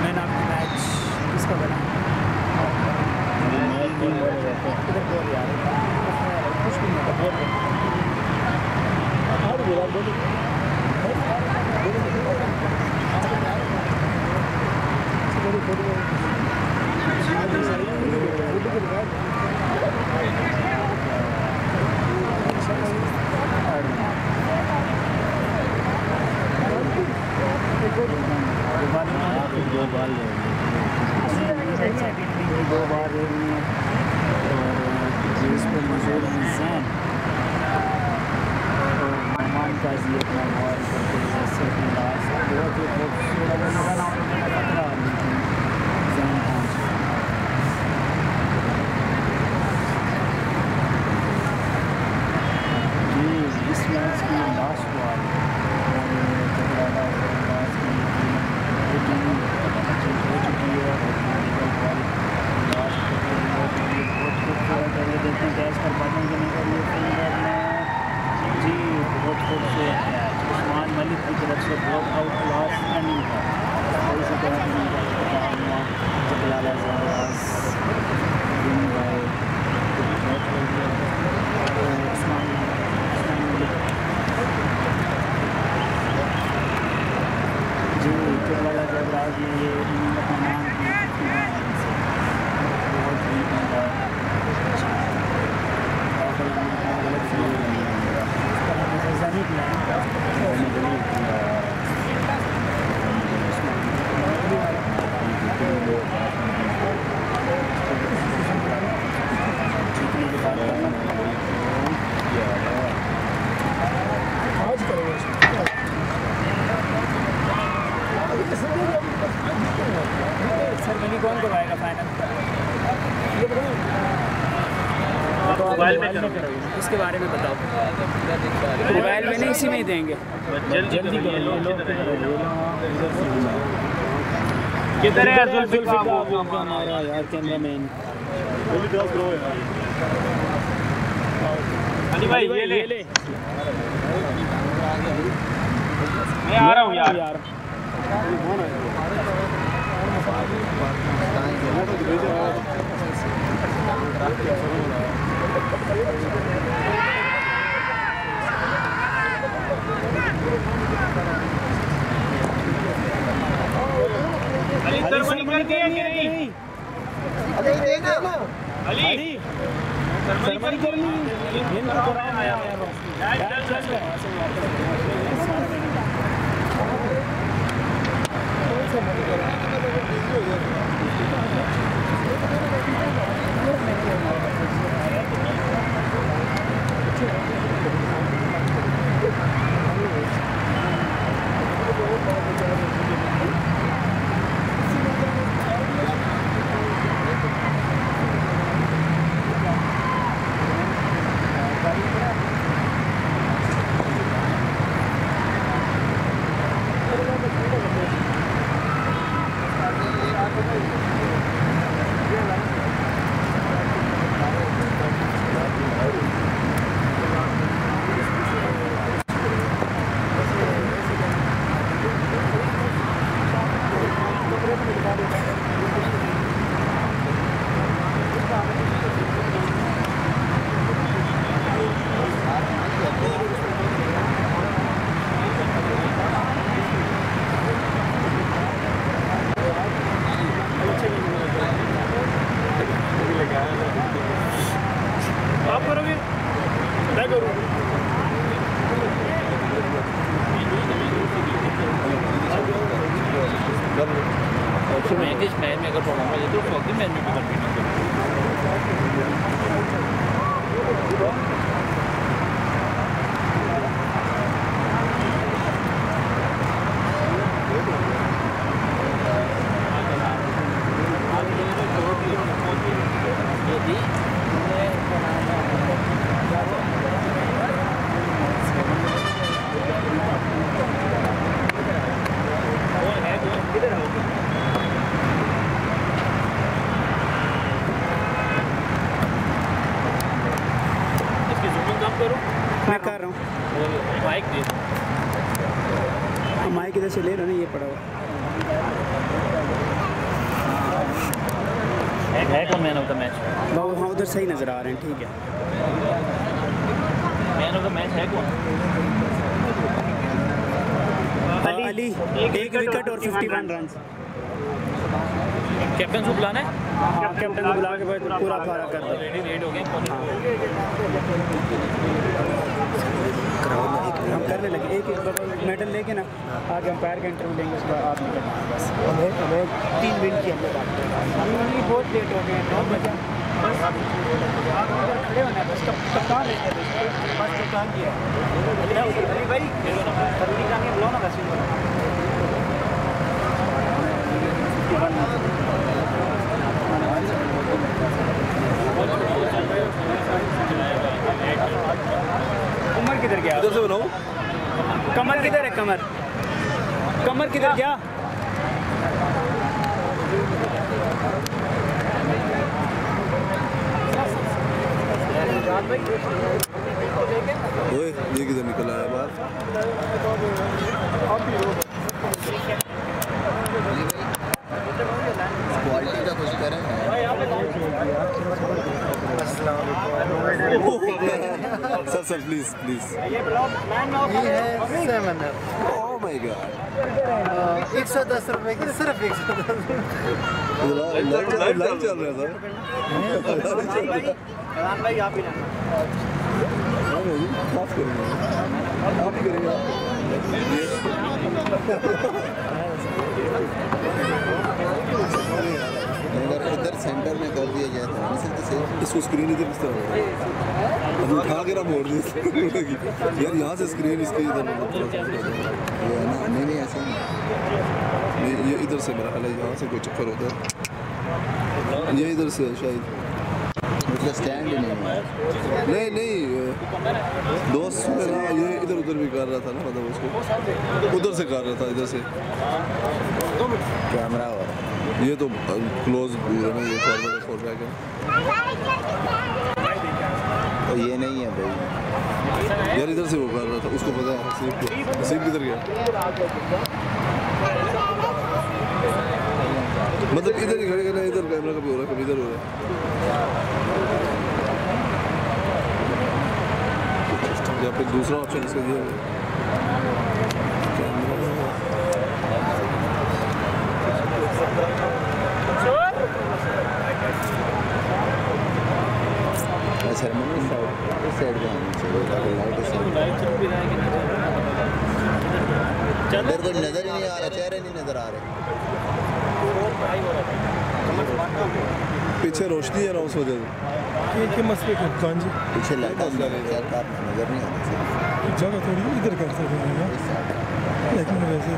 मैन ऑफ द मैच किसका बना? कुछ भी नहीं दो बार जिस पर मशहूर इंसान मेहमान का जी अपना बॉल करते जैसे कि लास्ट बहुत ही खूबसूरत खतरा लेकिन इस मैच की लास्ट बॉल देखते हैं कैच कर पाते हैं कि नहीं कर जी बहुत खूबसूरत है उस्मान मलिक की तरफ से बहुत आउट क्लास रनिंग था इसी तरह जलाला जहाज उस्मान मलिक जी जलाला जहाज में ये अपना नाम सरमनी कौन करवाएगा फाइनल? मोबाइल में इसके बारे में बताओ। मोबाइल में नहीं, इसी में ही देंगे। जल्दी किधर है जुल्फिकार हमारा यार कैमरामैन? अली भाई ये ले मैं आ रहा हूँ यार। अली सरमनी कर दिया कि नहीं? अली देना अली सरमनी कर ली इन को कराया आया मैं किस मैच में अगर परफॉर्मेंस देती हूँ तो अगले मैच में भी कंटिन्यू करूँ। मैं कर रहा हूँ। माइक दे माइक इधर से ले रहा ना, ये पड़ा हुआ है कौन मैन ऑफ द मैच? बाबू हाँ उधर सही नज़र आ रहे हैं, ठीक है। मैन ऑफ द मैच है कौन? अली 1 विकेट और 51 रन। कैप्टन को बुलाना है? हाँ कैप्टन को बुला के बाद पूरा फारा कर दो। रेडी रेड हो गए हम करने लगे एक मेडल लेके ना आगे अंपायर का इंटरव्यू लेंगे, उसके बाद आप निकलना बस। हमें 3 मिनट की हमने बात की, बहुत लेट हो गए 9 बजे बस खड़े होना है बस। कप्तान लेंगे बस कप्तान किया अली भाई सर्दी का नहीं बुलाओ ना बस। उमर किधर गया? इधर से बनाओ। कमर किधर है? कमर कमर किधर गया? ओए ये किधर निकल आया बाहर? क्वालिटी का कुछ करें। Sir please please. ये है 7 ओह माय गॉड 110 रुपए की, सिर्फ 110। लाइव चल रहा है सर। भाई आप ही लेना। माफ करेंगे आप करेंगे अगर इधर सेंटर में कर दिया जाए तो इसको स्क्रीन इधर किस तरह अब उठा के ना मोड़ दी यार, यहाँ से स्क्रीन इसके इधर नहीं ऐसा नहीं, ये इधर से मेरा ख्याल है यहाँ से कोई चक्कर होता है, ये इधर से शायद मतलब स्टैंड ही नहीं दोस्त मेरा ये इधर उधर भी कर रहा था ना, मतलब उसको उधर से कर रहा था इधर से कैमरा हो ये तो क्लोज है ना, ये फॉर बैक है तो ये नहीं है भाई यार, इधर से वो कर रहा था, उसको पता है सीप किधर गया, मतलब इधर ही खड़े करना, इधर कैमरा कभी हो रहा है कभी इधर हो रहा है। या फिर दूसरा ऑप्शन इसका दिया है इधर कोई नजर ही नहीं आ रहा, चेहरे नहीं नजर आ रहे, पीछे रोशनी है ना उस वजह से मसले जी पीछे लाइट नजर नहीं आ रही, जगह थोड़ी इधर कर सकते हैं लेकिन वैसे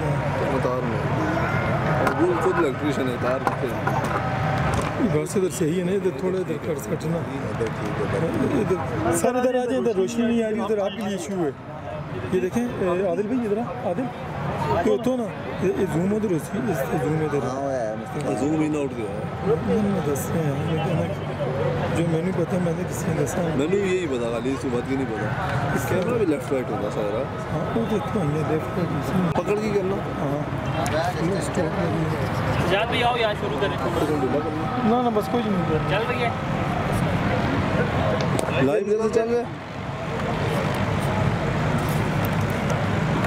तार में खुद इलेक्ट्रिशियन है, तार बस इधर सही है ना, इधर थोड़ा इधर कर सकते ना, इधर सर इधर आ जाए, इधर रोशनी नहीं आ रही, इधर आपके लिए इशू है। ये देखें आदिल भाई इधर आदिल तो तो ना ये जूम उधर उसकी जूम इधर जूम इन आउट गया दस जो मैंने पता मैंने किसी ने दसा मैंने यही पता खाली इस बात की नहीं पता, इस कैमरा भी लेफ्ट राइट होता सारा। हाँ वो देखो ये लेफ्ट राइट पकड़ के करना। हाँ जात भी आओ यार शुरू करें ना बस कुछ नहीं चल रही है लाइव जैसे चल रहा है।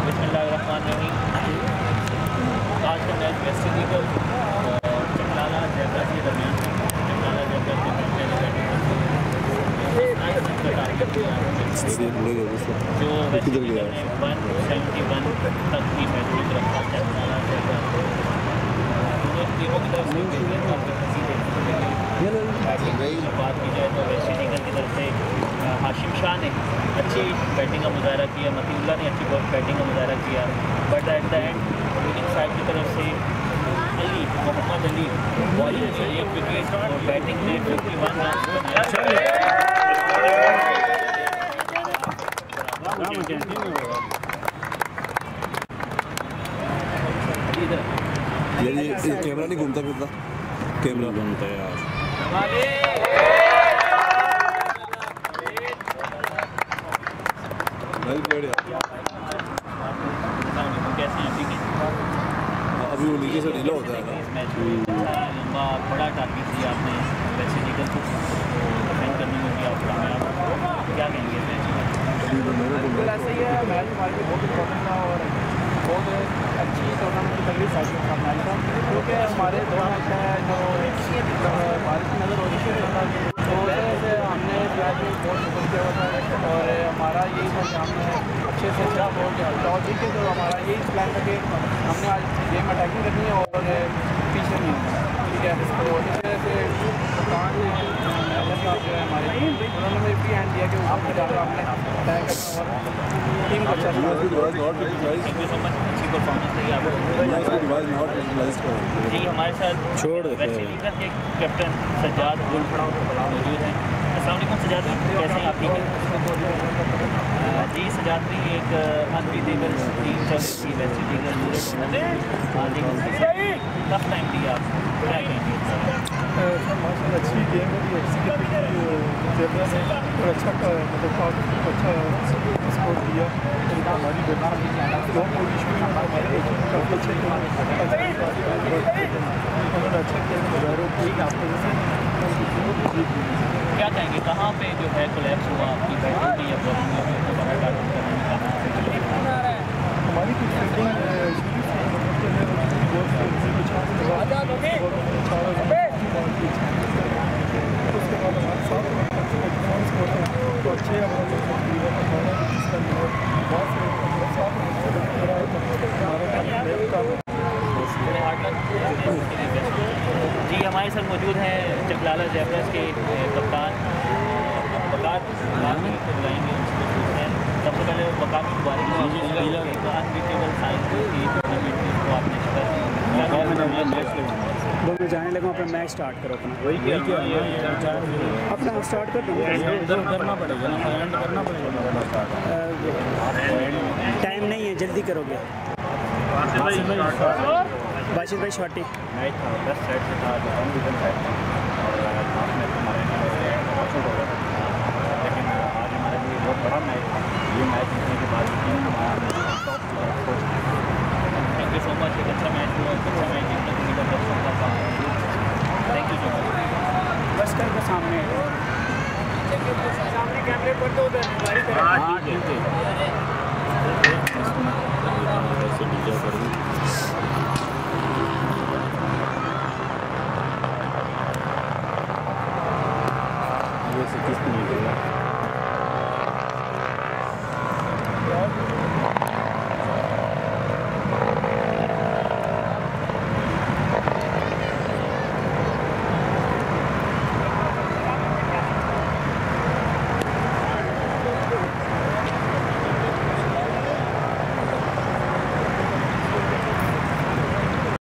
बिस्मिल्लाहिर्रहमानिर्रहीम। आज का मैच वेस्ट इंडीज और चकलाला जयपुर के दरमियान, चकलाला जयपुर के जो किधर गया 171 तक की मैच रखा चकलाला जयपुर, तीनों की बात की जाए तो वेस्ट इंडीज की तरफ से हाशिम शाह ने अच्छी बैटिंग का मुजाहरा किया, मतीउल्लाह ने अच्छी बैटिंग का मुजाहरा किया, but at the end bowling side की तरफ से अली मोहम्मद अली बॉलिंग से एक विकेट और बैटिंग ने 51 रन ये कैमरा नहीं घूमता फिरता, कैमरा घूमता है यार। अभी वो नीचे से ढीला होता है। लंबा बड़ा टारगेट दिया आपने वेस्ट इंडीज को, डिफेंड करने में भी आप कामयाब, क्या कहेंगे मैच में? बिल्कुल ऐसा ही है, मैच हमारे लिए बहुत इंपॉर्टेंट था और बहुत अच्छी टूर्नामेंट की तगड़ी साइड का मैच था, क्योंकि हमारे दो मैच हैं जो बारिश की नज़र हो रही थी, तो वैसे हमने मैच में बहुत फोकस किया हुआ था और हमारा यही था कि हमने अच्छे से अच्छा बॉल टॉस जीते, तो हमारा यही प्लान था कि हमने आज गेम अटैकिंग करनी है और पीछे नहीं होना, ठीक है। तो इस वजह से कप्तान जो है हमारे, उन्होंने मेरे फ्री हैंड दिया कि ऊपर जाकर हमने अटैक करना और टीम को अच्छा। थैंक यू सो मच, अच्छी परफॉर्मेंस रही आपकी। जी हमारे साथ वेस्ट इंडीज के कैप्टन सज्जाद मौजूद हैं। अस्सलाम वालेकुम सज्जाद जी, कैसे हैं आप? ठीक है जी। सज्जाद जी, एक अनबीटेबल टीम चल रही थी वेस्ट इंडीज टफ टाइम दिया आप, क्या कहेंगे? माशाल्लाह अच्छी गेम है, और अच्छा मतलब अच्छा स्कोर किया, हमारी लॉन्ग पोजीशन में हमारे काफ़ी अच्छे उन्होंने अच्छा खेल क्या कहेंगे, कहाँ पे जो है कोलैप्स हुआ आपकी बैटिंग की या बॉलिंग में दोबारा टारगेट करने में? हमारी कुछ फील्डिंग उसके बाद हमारे साथ तो अच्छे जी हमारे साथ मौजूद हैं चकलाला ज़ेब्रास के कप्तान वकार को बुलाएंगे, उनको पूछते हैं। सबसे पहले वकार की मुबारक अनबीटेबल साइंस की टूर्नामेंट को आपने जाने लगा, अपना मैच स्टार्ट करो, अपना अपना स्टार्ट कर दो, करना पड़ेगा, टाइम नहीं है, जल्दी करोगे। बाशिद भाई शॉटी मैच था 10 सेट से था, कॉम्पिटिशन था और लास्ट मैच हमारे आउट हो गया था, लेकिन आज हमारे लिए बहुत बड़ा मैच था। ये मैच जीतने के बाद टीम हमारा top. Thank you so much, एक अच्छा मैच हुआ।